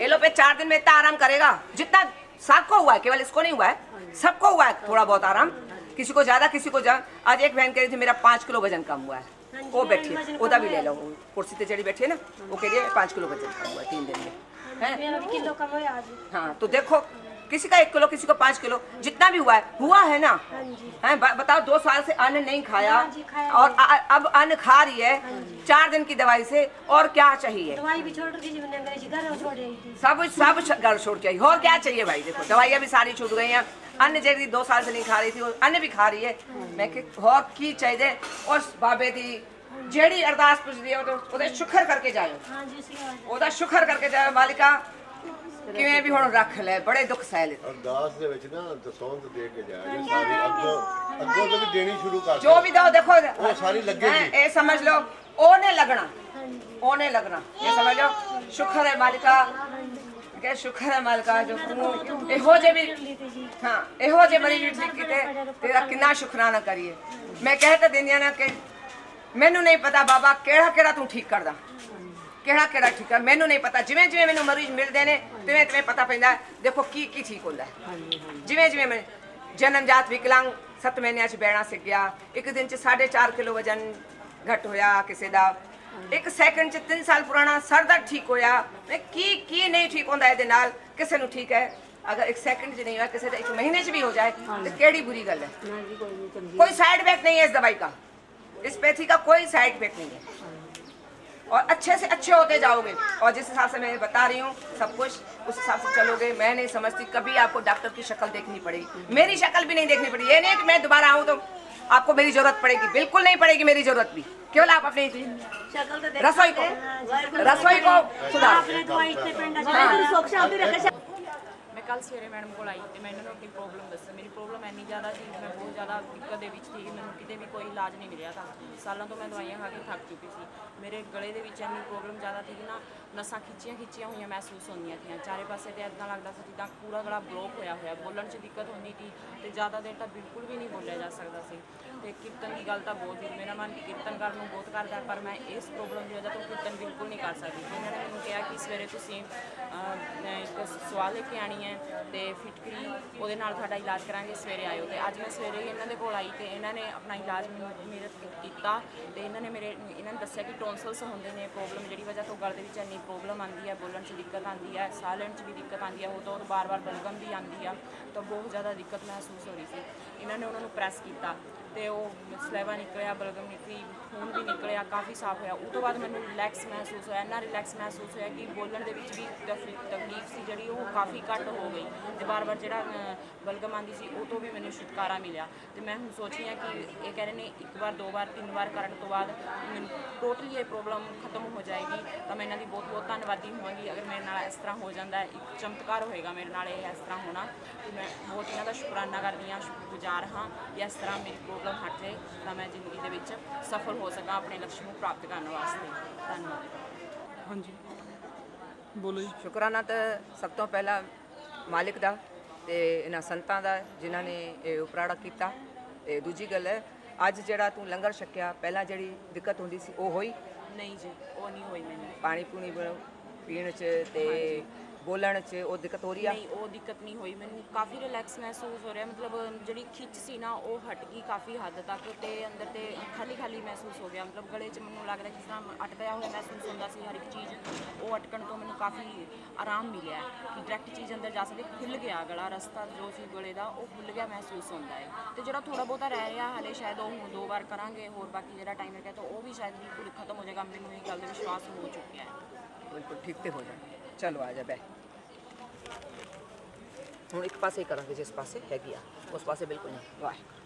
एलोपैथ 4 दिन में इतना आराम करेगा जितना सबको हुआ है, केवल इसको नहीं हुआ है, सबको हुआ है थोड़ा बहुत आराम। किसी को ज्यादा किसी को आज एक बहन कह रही थी मेरा 5 किलो वजन कम हुआ है। वो बैठी है, ओदा भी ले लो, कुर्सी पे चढ़ी बैठी है ना, वो कह रही है 5 किलो वजन कम हुआ है 3 दिन में है। मेरा भी किलो कम है आज। हाँ तो देखो किसी का 1 किलो किसी को 5 किलो जितना भी हुआ है ना। हाँ जी हैं बताओ 2 साल से अन्न नहीं खाया हाँ जी, खाया और अब अन्न खा रही है 4 दिन की दवाई से, और क्या चाहिए? दवाई भी छोड़ रही थी मैंने, अंग्रेजी घर छोड़ रही थी। सब घर छोड़ के आई, और क्या चाहिए भाई? देखो दवाइयाँ भी सारी छूट गई हैं। अन्न जैसी 2 साल से नहीं खा रही थी, वो अन्न भी खा रही है। मैं कि और की चाहिए? और बाबे दी जेड़ी अरदास पुछदी है ਉਹਦੇ शुक्र करके जाओ, हाँ जी इसलिए आज ਉਹਦਾ शुक्र करके जाओ। मालिका ਕਿਵੇਂ ਵੀ ਹੁਣ ਰੱਖ ਲੈ, ਬੜੇ ਦੁੱਖ ਸਹਿ ਲੈ। ਅਰਦਾਸ ਦੇ ਵਿੱਚ ਨਾ ਦਸੌਂਦ ਦੇ ਕੇ ਜਾਇਆ ਜੇ ਸਾਰੀ ਅੱਗੋਂ ਤੋਂ ਵੀ ਦੇਣੀ ਸ਼ੁਰੂ ਕਰ जो भी दो देखो वो सारी लगेगी। ये समझ लो ओने लगना, ओने लगना, ये समझ लो। शुक्र है मालिका, क्या शुक्र है मालिका जो तू ਇਹੋ ਜਿਹੇ ਵੀ हाँ ਇਹੋ ਜਿਹੇ ਮਰੀਜ਼ ਵੀ ਠੀਕ ਕੀਤੇ, तेरा कितना शुकराना करिए। मैं कह तो दिंदियां ना कि मैनू नहीं पता बाबा केड़ा केड़ा तू ठीक करदा, केड़ा केड़ा ठीक कर, मैनू नहीं पता। जिवें जिवें मैनू मरीज मिलते हैं तिवें तिवें पता पैंदा देखो की ठीक होंदा है। जिवें जिवें मैं जन्मजात विकलांग 7 महीनों च बैठना सीख गया, एक दिन च 4.5 किलो वजन घट होया किसी दा, 1 सेकंड च 3 साल पुराना सर दर्द ठीक होया। की नहीं ठीक होंदा इहदे नाल, किसी नू ठीक है। अगर 1 सेकंड च नहीं हुआ, किसी का 1 महीने च भी हो जाए तो केड़ी बुरी गल है? कोई साइड इफेक्ट नहीं है इस दवाई का, इस पैथी का कोई साइड इफेक्ट नहीं है। और अच्छे से अच्छे होते जाओगे, और जिस हिसाब से मैं बता रही हूँ सब कुछ उस हिसाब से चलोगे। मैं नहीं समझती कभी आपको डॉक्टर की शक्ल देखनी पड़ेगी, मेरी शक्ल भी नहीं देखनी पड़ेगी। ये नहीं कि मैं दोबारा आऊँ तो आपको मेरी जरूरत पड़ेगी, बिल्कुल नहीं पड़ेगी मेरी जरूरत भी। केवल आप अपनी रसोई को सुधारो। मैं कल सवेरे मैडम को आई तो मैं इन्होंने अपनी प्रॉब्लम दसी। मेरी प्रॉब्लम इन्नी ज़्यादा थी, मैं बहुत ज़्यादा दिक्कत ਦੇ ਵਿੱਚ थी कि मैंने कितने भी कोई इलाज नहीं मिलिया था। सालों तो मैं दवाइयाँ खा के थक चुकी थी। मेरे गले ਦੇ ਵਿੱਚ ਇੰਨੀ प्रॉब्लम ज़्यादा थी कि ना ਨਸਾਂ ਖਿੱਚੀਆਂ ਹੋਈਆਂ ਮਹਿਸੂਸ ਹੁੰਦੀਆਂ ਥੀਆਂ ਚਾਰੇ ਪਾਸੇ ਤੇ ਇਦਾਂ ਲੱਗਦਾ ਸੀ ਜਿੱਦਾਂ ਪੂਰਾ ਗਲਾ ਬਲੌਕ ਹੋਇਆ ਬੋਲਣ 'ਚ ਦਿੱਕਤ ਹੁੰਦੀ ਸੀ ਤੇ ਜ਼ਿਆਦਾ ਦੇਰ ਤਾਂ ਬਿਲਕੁਲ ਵੀ ਨਹੀਂ ਬੋਲਿਆ ਜਾ ਸਕਦਾ ਸੀ। ਤੇ ਕੀਰਤਨ ਦੀ ਗੱਲ ਤਾਂ ਬਹੁਤ ਹੀ, ਮੇਰਾ ਮਨ ਕੀਰਤਨ ਕਰਨ ਨੂੰ ਬਹੁਤ ਕਰਦਾ, ਪਰ ਮੈਂ ਇਸ ਪ੍ਰੋਬਲਮ ਦੀ ਵਜ੍ਹਾ ਤੋਂ ਕੀਰਤਨ ਬਿਲਕੁਲ ਨਹੀਂ ਕਰ ਸਕਦੀ। ਇਹਨਾਂ ਨੇ ਮੈਨੂੰ ਕਿਹਾ ਕਿ ਸਵੇਰੇ ਤੁਸੀਂ ਇੱਕ ਸਵਾਲ ਲੈ ਕੇ ਆਣੀ ਹੈ ਤੇ ਫਿਟਕਰੀ ਉਹਦੇ ਨਾਲ ਤੁਹਾਡਾ ਇਲਾਜ ਕਰਾਂਗੇ, ਸਵੇਰੇ ਆਇਓ। ਤੇ ਅੱਜ ਮੈਂ ਸਵੇਰੇ ਹੀ ਇਹਨਾਂ ਦੇ ਕੋਲ ਆਈ ਤੇ ਇਹਨਾਂ ਨੇ ਆਪਣਾ ਇਲਾਜ ਮੇਰਾ ਕੀਤਾ ਤੇ ਇਹਨਾਂ ਨੇ ਦੱਸਿਆ ਕਿ ਟੌਨਸਲਸ ਹੁੰਦੇ ਨੇ, ਪ੍ਰੋਬਲਮ ਜਿਹੜੀ ਵਜ੍ਹਾ ਤੋਂ ਗਲ ਦੇ ਵਿੱਚ ਇੰਨੀ ਪ੍ਰੋਬਲਮ ਆਉਂਦੀ ਹੈ, ਬੋਲਣ 'ਚ ਦਿੱਕਤ ਆਉਂਦੀ ਹੈ, ਸਾਹ ਲੈਣ 'ਚ ਵੀ ਦਿੱਕਤ ਆਉਂਦੀ ਹੈ, ਉਹ ਤੋਂ ਬਾਰ-ਬਾਰ ਬਲਗਮ ਵੀ ਆਉਂਦੀ ਆ, ਤਾਂ ਬਹੁਤ ਜ਼ਿਆਦਾ ਦਿੱਕਤ ਮਹਿਸੂਸ ਹੋ ਰਹੀ ਸੀ। ਇਹਨਾਂ ਨੇ ਉਹਨਾਂ ਨੂੰ ਪ੍ਰੈਸ ਕੀਤਾ ਤੇ ਉਹ ਸਲੈਵਾ ਨਿਕਲਿਆ, ਬਲਗਮ ਨਿਕਲੀ, ਖੂਨ ਵੀ ਨਿਕਲਿਆ, ਕਾਫੀ ਸਾਫ਼ ਹੋਇਆ। ਉਹ ਤੋਂ ਬਾਅਦ ਮੈਨੂੰ ਰਿਲੈਕਸ ਮਹਿਸੂਸ ਹੋਇਆ, ਇੰਨਾ ਰਿਲੈਕਸ ਮਹਿਸੂਸ ਹੋਇਆ ਕਿ ਬੋਲਣ ਦੇ ਵਿੱਚ ਵੀ ਤਕਲੀਫ ਸੀ ਜਿਹੜੀ ਉਹ ਕਾਫੀ ਘੱਟ ਹੋ ਗਈ ਤੇ ਬਾਰ-ਬਾਰ ਜਿਹੜਾ ਬਲਗਮ ਆਉਂਦੀ ਸੀ ਉਹ ਤੋਂ ਵੀ ਮੈਨੂੰ ਛੁਟਕਾਰਾ ਮਿਲਿਆ। ਤੇ ਮੈਂ ਹੁਣ ਸੋਚ ਰਹੀ ਹਾਂ ਕਿ ਇਹ ਕਹਿ ਰਹੇ ਨੇ 1 ਵਾਰ 2 ਵਾਰ 3 ਵਾਰ ਕਰਨ ਤੋਂ ਬਾਅਦ ਮੈਨੂੰ ਟੋਟਲੀ ਇਹ ਪ੍ਰੋਬਲਮ ਖਤਮ ਹੋ ਜਾਏਗੀ। ਤਾਂ ਮੈਂ ਇਹਨਾਂ ਦੀ ਬਹੁਤ ਧੰਨਵਾਦੀ ਹੋਵਾਂਗੀ ਅਗਰ ਮੇਰੇ ਨਾਲ ਇਸ ਤਰ੍ਹਾਂ ਹੋ ਜਾਂਦਾ ਹੈ। ਇੱਕ ਚਮਤਕਾਰ ਹੋਏਗਾ ਮੇਰੇ ਨਾਲ ਇਹ ਇਸ ਤਰ੍ਹਾਂ ਹੋਣਾ, ਤੇ ਮੈਂ ਬਹੁਤ ਇਹਨਾਂ ਦਾ ਸ਼ੁਕਰਾਨਾ ਕਰਦੀ ਹਾਂ, ਸ਼ੁਕਰਗੁਜ਼ਾਰ ਹਾਂ ਕਿ ਇਸ ਤਰ੍ਹਾਂ ਮੇਰੀ ਪ੍ਰੋਬਲਮ ਹਟ ਜਾਏ ਤਾਂ ਮੈਂ ਜ਼ਿੰਦਗੀ ਦੇ ਵਿੱਚ ਸਫਲ ਹੋ ਸਕਾਂ ਆਪਣੇ ਲਕਸ਼ ਨੂੰ ਪ੍ਰਾਪਤ ਕਰਨ ਵਾਸਤੇ। ਧੰਨਵਾਦ। ਹਾਂਜੀ ਬੋਲੋ ਜੀ। ਸ਼ੁਕਰਾਨਾ ਤਾਂ ਸਭ ਤੋਂ ਪਹਿਲਾਂ ਮਾਲਿਕ ਦਾ ਤੇ ਇਹਨਾਂ ਸੰਤਾਂ ਦਾ ਜਿਨ੍ਹਾਂ ਨੇ ਇਹ ਉਪਰਾਲਾ ਕੀਤਾ। ਤੇ ਦੂਜੀ ਗੱਲ ਹੈ ਅੱਜ ਜਿਹੜਾ ਤੂੰ ਲੰਗਰ ਛਕਿਆ, ਪਹਿਲਾਂ ਜਿਹੜੀ ਦਿੱਕਤ ਹੁੰਦੀ ਸੀ ਉਹ ਹੋਈ ਨਹੀਂ ਜੀ, ਉਹ ਨਹੀਂ ਹੋਈ ਮੈਨੂੰ। ਪਾਣੀ ਪੂਣੀ ਪੀਣ 'ਚ ਤੇ ਬੋਲਣ 'ਚ ਉਹ ਦਿੱਕਤ ਹੋ ਰਹੀ ਆ? ਨਹੀਂ, ਉਹ ਦਿੱਕਤ ਨਹੀਂ ਹੋਈ ਮੈਨੂੰ। ਕਾਫੀ ਰਿਲੈਕਸ ਮਹਿਸੂਸ ਹੋ ਰਿਹਾ, ਮਤਲਬ ਜਿਹੜੀ ਖਿੱਚ ਸੀ ਨਾ ਉਹ ਹਟ ਗਈ ਕਾਫੀ ਹੱਦ ਤੱਕ, ਤੇ ਅੰਦਰ ਤੇ ਖਾਲੀ ਖਾਲੀ ਮਹਿਸੂਸ ਹੋ ਗਿਆ। ਮਤਲਬ ਗਲੇ 'ਚ ਮੈਨੂੰ ਲੱਗਦਾ ਜਿਸ ਤਰ੍ਹਾਂ ਅਟਕਿਆ ਹੋਇਆ ਮਹਿਸੂਸ ਹੁੰਦਾ ਸੀ ਹਰ ਇੱਕ ਚੀਜ਼, ਉਹ ਅਟਕਣ ਤੋਂ ਮੈਨੂੰ ਕਾਫੀ ਆਰਾਮ ਮਿਲਿਆ ਕਿ ਡਾਇਰੈਕਟ ਚੀਜ਼ ਅੰਦਰ ਜਾ ਸਕਦੀ। ਖੁੱਲ੍ਹ ਗਿਆ ਗਲਾ, ਰਸਤਾ ਜੋ ਸੀ ਗਲੇ ਦਾ ਉਹ ਖੁੱਲ੍ਹ ਗਿਆ ਮਹਿਸੂਸ ਹੁੰਦਾ ਹੈ। ਤੇ ਜਿਹੜਾ ਥੋੜ੍ਹਾ ਬਹੁਤਾ ਰਹਿ ਰਿਹਾ ਹਾਲੇ ਸ਼ਾਇਦ ਉਹ ਹੁਣ 2 ਵਾਰ ਕਰਾਂਗੇ ਹੋਰ, ਬਾਕੀ ਜਿਹੜਾ ਟਾਈਮ ਲੱਗਿਆ ਤਾਂ ਉਹ ਵੀ ਸ਼ਾਇਦ ਬਿਲਕੁਲ ਖਤਮ ਹੋ ਜਾਏਗਾ। ਮੈਨੂੰ ਇਹ ਗੱਲ ਦਾ ਵਿਸ਼ਵਾਸ ਹੋ ਚੁੱਕਿਆ ਹੈ। ਬਿਲਕੁਲ ਠੀਕ ਤੇ ਹੋ ਜਾ। ਚਲੋ ਆ ਜਾ ਬੈ। ਹੁਣ ਇੱਕ ਪਾਸੇ ਹੀ ਕਰਾਂਗੇ ਜਿਸ ਪਾਸੇ ਹੈਗੀ ਆ, ਉਸ ਪਾਸੇ ਬਿਲਕੁਲ ਨਹੀਂ। ਵਾਹਿਗੁਰੂ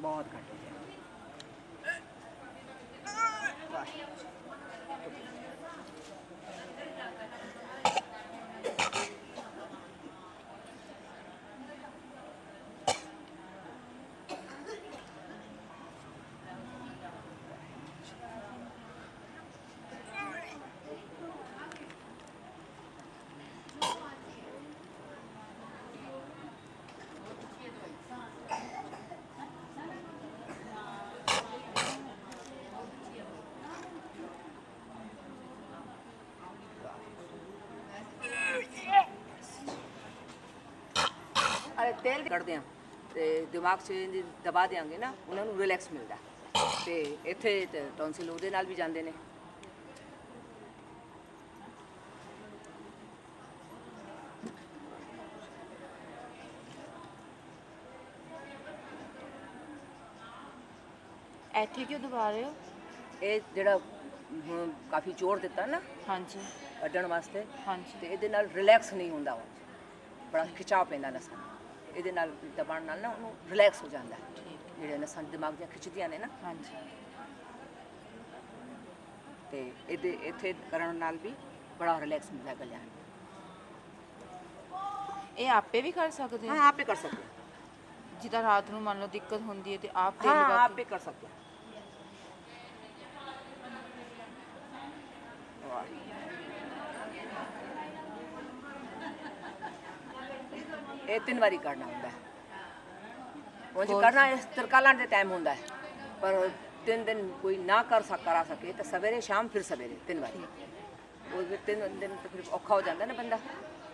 ਬਹੁਤ ਘੱਟ ਹੈ। ਵਾਹਿਗੁਰੂ ਤੇਲ ਕੱਢਦੇ ਆ ਤੇ ਦਿਮਾਗ 'ਚ ਦਬਾ ਦਿਆਂਗੇ ਨਾ, ਉਹਨਾਂ ਨੂੰ ਰਿਲੈਕਸ ਮਿਲਦਾ। ਤੇ ਇੱਥੇ ਟੌਨਸਿਲ ਉਹਦੇ ਨਾਲ ਵੀ ਜਾਂਦੇ ਨੇ। ਇੱਥੇ ਕਿਉਂ ਦਬਾ ਰਹੇ ਹੋ? ਇਹ ਜਿਹੜਾ ਹੁਣ ਕਾਫੀ ਜ਼ੋਰ ਦਿੱਤਾ ਨਾ ਹਾਂਜੀ ਕੱਢਣ ਵਾਸਤੇ, ਹਾਂਜੀ। ਤੇ ਇਹਦੇ ਨਾਲ ਰਿਲੈਕਸ ਨਹੀਂ ਹੁੰਦਾ, ਉਹ ਬੜਾ ਖਿਚਾਅ ਪੈਂਦਾ ਨਸਾਂ ਨੂੰ। ਇਹਦੇ ਨਾਲ ਦਬਾਉਣ ਨਾਲ ਨਾ ਉਹਨੂੰ ਰਿਲੈਕਸ ਹੋ ਜਾਂਦਾ। ਜਿਹੜੇ ਨਸਾਂ ਦਿਮਾਗ ਦੀਆਂ ਖਿੱਚਦੀਆਂ ਨੇ ਨਾ, ਹਾਂਜੀ। ਤੇ ਇਹਦੇ ਇੱਥੇ ਕਰਨ ਨਾਲ ਵੀ ਬੜਾ ਰਿਲੈਕਸ ਮਿਲਦਾ ਗਲਿਆਂ ਨੂੰ। ਇਹ ਆਪੇ ਵੀ ਕਰ ਸਕਦੇ ਹਾਂ ਹੋ? ਆਪੇ ਕਰ ਸਕਦੇ ਹਾਂ। ਜਿੱਦਾਂ ਰਾਤ ਨੂੰ ਮੰਨ ਲਓ ਦਿੱਕਤ ਹੁੰਦੀ ਹੈ ਤੇ ਆਪ ਤੇਲ हाँ ਲਗਾ आप भी कर सकते हैं। ਇਹ 3 ਵਾਰੀ ਕਰਨਾ ਹੁੰਦਾ ਹੈ। ਉਹ ਜੀ ਕਰਨਾ ਇਸ ਤਰ੍ਹਾਂ ਲਾਣ ਦੇ ਟਾਈਮ ਹੁੰਦਾ ਹੈ, ਪਰ 3 ਦਿਨ ਕੋਈ ਨਾ ਕਰਾ ਸਕੇ ਤਾਂ ਸਵੇਰੇ ਸ਼ਾਮ ਫਿਰ ਸਵੇਰੇ 3 ਵਾਰੀ। ਉਹ ਫਿਰ 3 ਦਿਨ ਤਾਂ ਫਿਰ ਔਖਾ ਹੋ ਜਾਂਦਾ ਨਾ ਬੰਦਾ।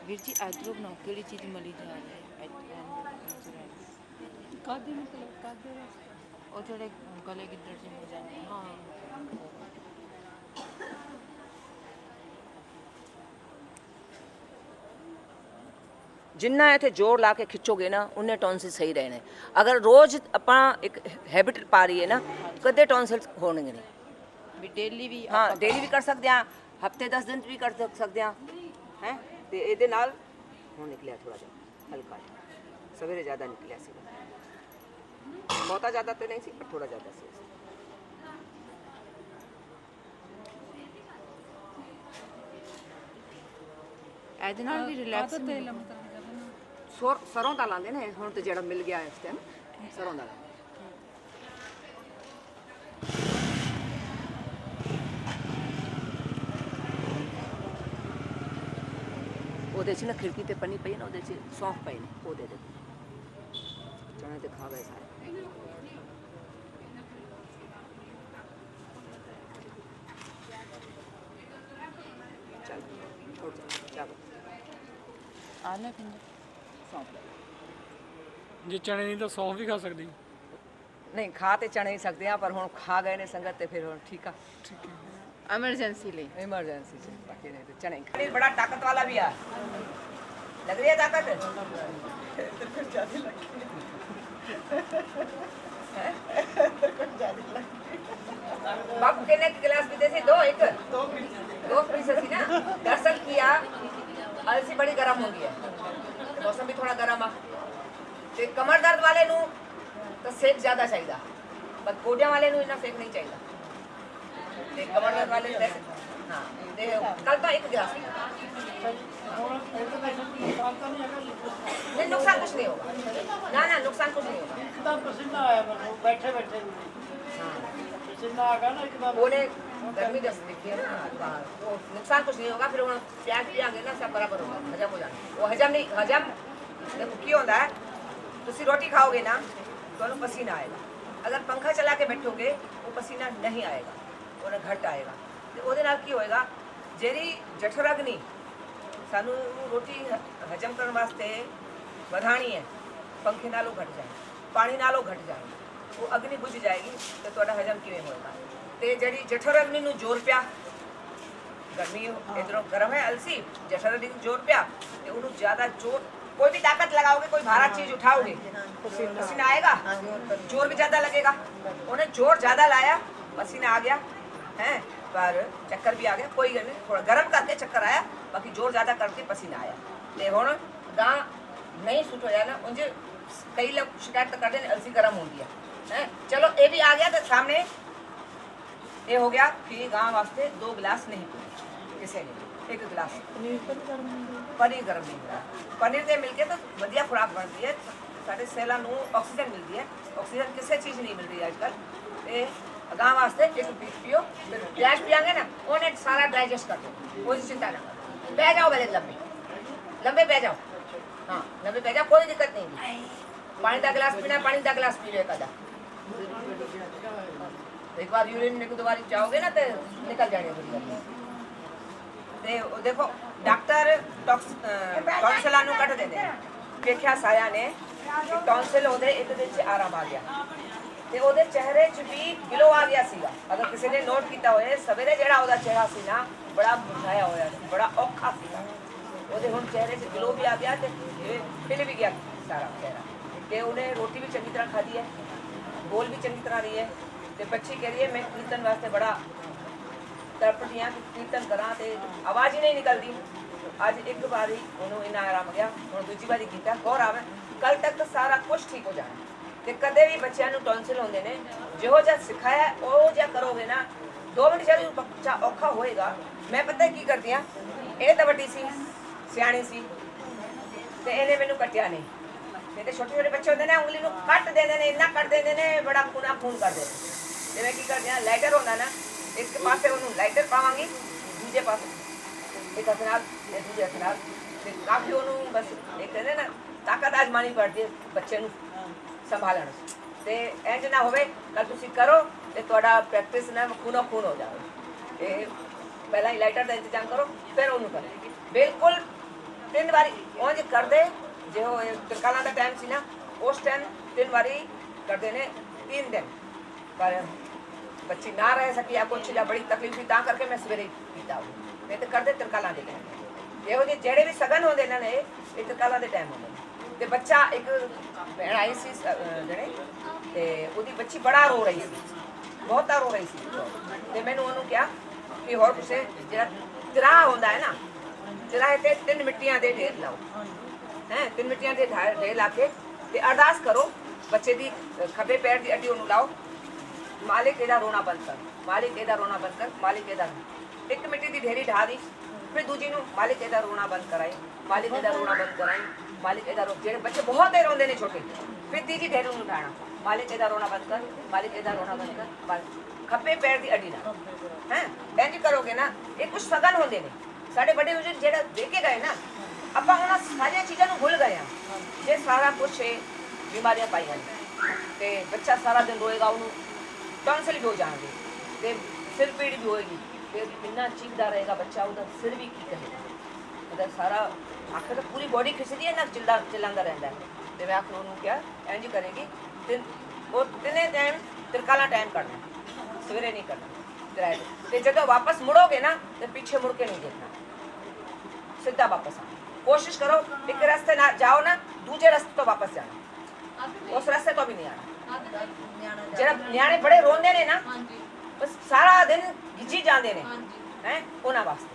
ਵੀਰ ਜੀ ਇਧਰੋਂ ਬਣਾਓ, ਕਿਹੜੀ ਚੀਜ਼ ਮਲੀ ਜਾ ਰਹੀ ਹੈ? ਕਾਦੇ ਮਤਲਬ ਕਾਦੇ ਉਹ ਜਿਹੜੇ ਗਲੇ ਗਿੱਦੜ ਜਿਹੇ ਹੋ ਜਾਂਦੇ ਹਾਂ। ਜਿੰਨਾ ਇੱਥੇ ਜ਼ੋਰ ਲਾ ਕੇ ਖਿੱਚੋਗੇ ਨਾ ਉਹਨੇ ਟੌਨਸਿਲ ਸਹੀ ਰਹਿਣੇ। ਅਗਰ ਰੋਜ਼ ਆਪਾਂ ਇੱਕ ਹੈਬਿਟ ਪਾ ਰਹੀਏ ਨਾ, ਕਦੇ ਟੌਨਸਿਲ ਹੋਣਗੇ ਨਹੀਂ। ਵੀ ਡੇਲੀ ਵੀ ਹਾਂ ਡੇਲੀ ਵੀ ਕਰ ਸਕਦੇ ਹਾਂ, ਹਫਤੇ 10 ਦਿਨ ਵੀ ਕਰ ਸਕਦੇ ਹਾਂ ਹੈ। ਤੇ ਇਹਦੇ ਨਾਲ ਹੁਣ ਨਿਕਲਿਆ ਥੋੜਾ ਜਿਹਾ ਹਲਕਾ ਜਿਹਾ, ਸਵੇਰੇ ਜ਼ਿਆਦਾ ਨਿਕਲਿਆ ਸੀ, ਬਹੁਤਾ ਜ਼ਿਆਦਾ ਤਾਂ ਨਹੀਂ ਸੀ ਪਰ ਥੋੜਾ ਜ਼ਿਆਦਾ ਸੀ। ਇਹਦੇ ਨਾਲ ਵੀ ਰਿਲੈਕਸ ਤੇਲ ਮਤਲਬ ਸਰੋਂ ਦਾ ਲਾਉਂਦੇ ਨੇ ਹੁਣ ਤੇ ਜਿਹੜਾ ਮਿਲ ਗਿਆ ਇਸ ਟਾਈਮ, ਸਰੋਂ ਦਾ ਲਾਉਂਦੇ। ਉਹਦੇ 'ਚ ਨਾ ਖਿੜਕੀ ਤੇ ਪਨੀ ਪਈ ਨਾ, ਉਹਦੇ 'ਚ ਸੌਂਫ ਪਏ ਨੇ, ਉਹ ਦੇ ਦੇ। ਚਣੇ ਤੇ ਖਾ ਗਏ ਸਾਰੇ। ਚੱਲ ਛੋੜ ਜਾ ਆ ਲੈ ਪਿੰਡ ਸੌਂਫ ਲੈ। ਜੇ ਚਣੇ ਨਹੀਂ ਤਾਂ ਸੌਂਫ ਵੀ ਖਾ ਸਕਦੀ। ਨਹੀਂ ਖਾ ਤੇ ਚਣੇ ਹੀ ਸਕਦੇ ਆ, ਪਰ ਹੁਣ ਖਾ ਗਏ ਨੇ ਸੰਗਤ ਤੇ ਫਿਰ ਹੁਣ ਠੀਕ ਆ। ਐਮਰਜੈਂਸੀ ਲਈ इमरजेंसी से बाकी नहीं तो चने खाने बड़ा ताकत वाला भी है। लग रही है ताकत? बाबू के ने गिलास भी देसी दो एक दो पीस सी ना दरअसल किया अलसी बड़ी गर्म हो गई है, मौसम भी थोड़ा गर्म आ ते कमर दर्द वाले नु तो सेक ज्यादा चाहिए, पर गोडियां वाले नु इतना सेक नहीं चाहिए। ते कमर दर्द वाले नु हाँ ते कल तो एक गिलास नहीं, नुकसान कुछ नहीं होगा। ना ना नुकसान कुछ नहीं होगा। एकदम पसीना आया मेरे को बैठे बैठे पसीना आ गया ना एकदम। बोले गर्मी दस देखिए ना बाहर, तो नुकसान कुछ नहीं होगा। फिर वो प्याज पियागे ना सब बराबर होगा, हजम हो जाना। वो हजम नहीं, हजम देखो क्यों होता है, तुम रोटी खाओगे ना तो पसीना आएगा। अगर पंखा चला के बैठोगे वो पसीना नहीं आएगा, वो घट आएगा। ਤੇ ਉਹਦੇ ਨਾਲ ਕੀ ਹੋਏਗਾ, ਜਿਹੜੀ ਜਠਰ-ਅਗਨੀ ਸਾਨੂੰ ਰੋਟੀ ਹਜਮ ਕਰਨ ਵਾਸਤੇ ਵਧਾਣੀ ਹੈ, ਪੰਖੇ ਨਾਲੋਂ ਘਟ ਜਾਏ, ਪਾਣੀ ਨਾਲੋਂ ਘਟ ਜਾਏ, ਉਹ ਅਗਨੀ ਬੁਝ ਜਾਏਗੀ ਤੇ ਤੁਹਾਡਾ ਹਜਮ ਕਿਵੇਂ ਹੋਏਗਾ। ਤੇ ਜਿਹੜੀ ਜਠਰ-ਅਗਨੀ ਨੂੰ ਜ਼ੋਰ ਪਿਆ, ਗਰਮੀ ਇਧਰੋਂ ਗਰਮ ਹੈ ਅਲਸੀ, ਜਠਰ-ਅਗਨੀ ਨੂੰ ਜ਼ੋਰ ਪਿਆ ਤੇ ਉਹਨੂੰ ਜ਼ਿਆਦਾ ਜ਼ੋਰ, कोई भी ताकत लगाओगे, कोई भारा चीज उठाओगे, पसीना आएगा, जोर भी ज्यादा लगेगा। उन्हें जोर ज्यादा लाया, पसीना आ गया है, पर चक्कर भी आ गया, कोई गल नहीं, थोड़ा गर्म करके चक्कर आया, बाकी जोर ज्यादा करके पसीना आया। ते हुण गां नहीं सूट होया ना, उंज कई लोग शिकायत करते हैं अलसी गर्म होती है। चलो ये भी आ गया, तो सामने ये हो गया कि गां वास्ते 2 गिलास नहीं पीने किसी ने, 1 गिलास पनीर गर्म नहीं होता। पनीर से मिलके तो वधिया खुराक बनती है, साढ़े सैलां नूं ऑक्सीजन मिलती है, ऑक्सीजन किसी चीज़ नहीं मिल रही अजकल। ते गां वास्ते 1 पीस पियो, फिर प्याज पियांगे ना, उन्हें सारा डाइजेस्ट कर दो, कोई चिंता ना करो। बह जाओ पहले लंबे लंबे बह जाओ, हाँ लंबे बह जाओ, कोई दिक्कत नहीं। पानी का गिलास पीना, पानी का गिलास पी लो एक आधा। एक बार यूरिन एक 2 बार चाहोगे ना तो निकल जाने। ਤੇ ਦੇਖੋ ਡਾਕਟਰ ਟੌਂਸਲਾਂ ਨੂੰ ਕੱਢ ਦਿੰਦੇ ਨੇ। ਵੇਖਿਆ ਸਾਇਆ ਨੇ ਕਿ ਟੌਂਸਲ ਉਹਦੇ ਇੱਕ ਦਿਨ 'ਚ ਆਰਾਮ ਆ ਗਿਆ ਤੇ ਉਹਦੇ ਚਿਹਰੇ 'ਚ ਵੀ ਗਲੋ ਆ ਗਿਆ ਸੀਗਾ। ਅਗਰ ਕਿਸੇ ਨੇ ਨੋਟ ਕੀਤਾ ਹੋਏ, ਸਵੇਰੇ ਜਿਹੜਾ ਉਹਦਾ ਚਿਹਰਾ ਸੀ ਨਾ ਬੜਾ ਮੁਰਝਾਇਆ ਹੋਇਆ ਸੀ, ਬੜਾ ਔਖਾ ਸੀਗਾ। ਉਹਦੇ ਹੁਣ ਚਿਹਰੇ 'ਚ ਗਲੋ ਵੀ ਆ ਗਿਆ ਤੇ ਖਿਲ ਵੀ ਗਿਆ ਸਾਰਾ ਚਿਹਰਾ। ਤੇ ਉਹਨੇ ਰੋਟੀ ਵੀ ਚੰਗੀ ਤਰ੍ਹਾਂ ਖਾਧੀ ਹੈ, ਬੋਲ ਵੀ ਚੰਗੀ ਤਰ੍ਹਾਂ ਰਹੀ ਹੈ। ਤੇ ਬੱਚੀ ਕਹਿ ਰਹੀ ਹੈ ਮੈਂ ਕੀਰਤਨ ਵਾਸਤੇ ਬੜਾ तड़पती हाँ, कीर्तन करा तो आवाज़ ही नहीं निकलती। अज एक बार ही उन्होंने इन्ना आराम गया, हूँ दूजी बारी किया, और आवे कल तक तो सारा कुछ ठीक हो जाना। तो कदे भी बच्चों को टॉन्सिल होंगे ने, जो जा सिखाया वो जा करोगे ना, 2 मिनट जब बच्चा औखा होएगा। मैं पता की करती हाँ, ये तो वड्डी सी सियाणी सी ते इन्हें मैनू कट्टिया नहीं। नहीं तो छोटे छोटे बच्चे होंगे ना, उंगली को कट देते हैं, इन्ना कट देते हैं, बड़ा खूना खून कर देते। तो मैं की करती हाँ, लाइटर होंदा ना, इसके पास उन्होंने लाइटर पावांगी, दूजे पास एक हथ नाल दूजे हथ नाल काफ़ी उन्होंने बस एक कहते ना ताकत आजमानी पड़ती है बच्चे नूं संभालण। तो इंज ना होवे कल तुसीं करो तो तुहाडा प्रैक्टिस ना खूनो खून हो जाए। तो पहला ही लाइटर का इंतजाम करो, फिर उन्होंने करो बिल्कुल 3 बारी उंज कर दे। जो त्रिकाला का टाइम सी ना, उस टाइम 3 बारी करते ने 3 दिन, पर बच्ची ना रह सकी या कुछ या बड़ी तकलीफ हुई, ता करके मैं सवेरे पीता हूँ। नहीं तो करते त्रिकाला के टाइम। यहो जे जेड़े भी सगन होंगे इन्होंने ये त्रिकाला के टाइम होंगे। तो बच्चा एक भैन आई सी जने, तो वो बच्ची बड़ा रो रही थी, बहुत रो रही थी। तो मैंने उन्होंने कहा कि होर कुछ जो तिराह होंदा है ना, तिराहे ते 3 मिट्टियां दे ढेर लाओ हैं, 3 मिट्टियां दे ढेर ला के अरदास करो, बच्चे की खब्बे पैर की अड्डी उन्होंने लाओ, मालिक एदा रोना बंद कर, मालिक एदा रोना बंद कर, मालिक एदा। 1 मिट्टी की ढेरी ढा दी, फिर दूजी नूं मालिक एदा रोना बंद कराई, मालिक एदा रोना बंद कराई, मालिक एदा रो। जेड़े बच्चे बहुत देर रोंदे ने छोटे, फिर तीजी ढेरी नूं ढाना, मालिक एदा रोना बंद कर, मालिक एदा रोना बंद कर, खब्बे पैर की अड्डी नाल हैं। इंज करोगे ना, ये कुछ सगन होंदे ने साडे बड़े बुजुर्ग जेड़ा दे के गए ना, आपां हुण सारियां चीज़ां नूं भुल गए हां। ये सारा कुछ बीमारियां पाईयां ने ते बच्चा सारा दिन रोएगा, उन्होंने टॉन्सिल भी हो जाएंगे, तो सिर पीड़ भी होएगी, फिर इन्ना चीखता रहेगा बच्चा, उधर सिर भी की कहेगा, उधर सारा आखिर तो पूरी बॉडी खिसदी है ना, चिल्लाता रहता है। तो मैं आखिर उन्होंने क्या इंज करेगी, वो 3 टाइम त्रिकाला टाइम करना, सवेरे नहीं करना किराए। तो जब वापस मुड़ोगे ना तो पीछे मुड़ के नहीं देखना, सीधा वापस आना। कोशिश करो एक रास्ते ना जाओ ना, दूसरे रास्ते तो वापस जाना, उस रास्ते तो भी नहीं आना। जब न्याणे बड़े रोंदे ने ना, बस सारा दिन गिजी जाते हैं हैं, उन्होंने वास्ते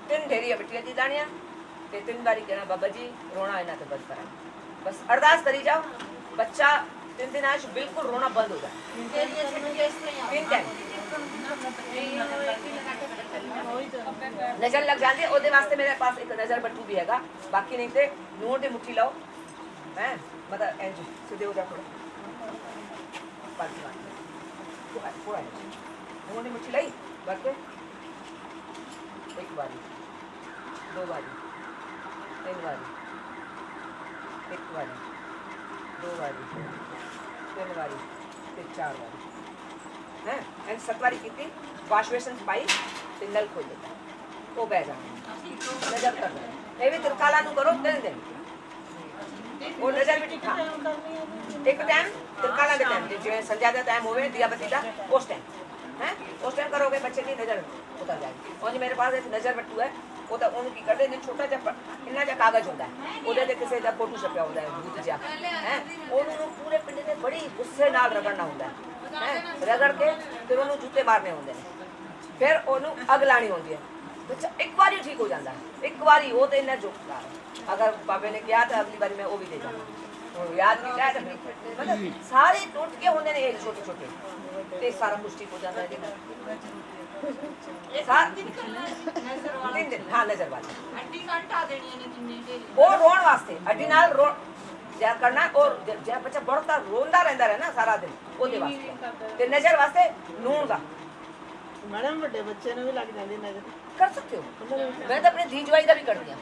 3 ढेरी बिटिया की दानियाँ, तो 3 बारी कहना बाबा जी रोना इन्ना तो बंद करा, बस अरदास करी जाओ, बच्चा 3 दिन आज बिल्कुल रोना बंद हो जाए। 3 टाइम नज़र लग जाती है, ਉਹਦੇ वास्ते मेरे पास एक नज़र बट्टू भी हैगा, बाकी नहीं तो ਨੂਣ ਦੀ ਮੁੱਠੀ ਲਾਓ हैं, मतलब इंज सीधे हो जा थोड़ा मूँग की मुट्ठी लाई बाकी 1 बारी 2 बारी 3 बारी 1 बारी 2 बारी 3 बारी फिर 4 बारी हैं एंड 7 वारी कीती वाश बेसन पाई ते नल खोल दिता वो बह जाना नजर कर ये भी तिरकाला नु करो दिन दिन वो नजर भी ठीक एक टाइम तिरकाला के टाइम जो संध्या का टाइम होवे दिया बत्ती का उस टाइम हैं उस टाइम करोगे बच्चे की नजर उतर जाएगी और मेरे पास एक नजर बट्टू है वो तो उनकी करते जो छोटा जा इन्ना जा कागज होता है ਉਹਦੇ ਤੇ ਕਿਸੇ ਦਾ ਫੋਟੋ ਛਪਿਆ ਹੁੰਦਾ ਹੈ ਭੂਤ ਜਿਹਾ ਹੈ ਉਹਨੂੰ ਪੂਰੇ ਪਿੰਡ ਦੇ ਬੜੀ ਗੁੱਸੇ ਨਾਲ ਰਗੜਨਾ ਹੁੰਦਾ ਹੈ ਰਗੜ ਕੇ ਫਿਰ ਉਹਨੂੰ ਜੁੱਤੇ ਮਾਰਨੇ ਹੁੰਦੇ ਨੇ ਫਿਰ ਉਹਨੂੰ ਅਗ ਲਾਣੀ ਹੁੰਦੀ ਹੈ ਬੱਚਾ ਇੱਕ ਵਾਰੀ ਠੀਕ ਹੋ ਜਾਂਦਾ ਹੈ ਇੱਕ ਵਾਰੀ ਉਹ ਤੇ ਇੰਨਾ ਜੋਕਦਾ ਅਗਰ ਬਾਬੇ ਨੇ ਕਿਹਾ ਤਾਂ ਅਗਲੀ ਵਾਰੀ ਮੈਂ ਉਹ ਵੀ ਦੇ ਜਾਵਾਂ ਉਹ ਯਾਦ ਕੀਤਾ ਤਾਂ ਮਤਲਬ ਸਾਰੇ ਟੁੱਟ ਕੇ ਹੁੰਦੇ ਨੇ ਇਹ ਛੋਟੇ ਛੋਟੇ ਤੇ ਸਾਰਾ ਕੁਝ ਠੀਕ ਹੋ ਜਾਂਦਾ ਹੈ ਇਹ ਸਾਰ ਦਿਨ ਹਾਂ ਨਜ਼ਰ ਵਾਲੀ ਅੱਡੀ ਘੰਟਾ ਦੇਣੀਆਂ ਨੇ ਜਿੰਨੀ ਢੇਰੀ ਉਹ ਰੋਣ ਵਾਸਤੇ ਅੱਡੀ ਨਾਲ ਰੋ ਜਿਆ ਕਰਨਾ ਔਰ ਜੇ ਬੱਚਾ ਬੜਤਾ ਰੋਂਦਾ ਰਹਿੰਦਾ ਹੈ ਨਾ ਸਾਰਾ ਦਿਨ ਉਹਦੇ ਵਾਸਤੇ ਤੇ ਨਜ਼ਰ ਵਾਸਤੇ ਨੂਣ ਦਾ ਮੈਡਮ ਵੱਡੇ ਬੱਚੇ ਨੂੰ ਵੀ ਲੱਗ ਜਾਂਦੀ ਨਜ਼ਰ ਕਰ ਸਕਦੇ ਹੋ ਮੈਂ ਤਾਂ ਆਪਣੇ ਧੀ ਜਵਾਈ ਦਾ ਵੀ ਕਰਦੀ ਹਾਂ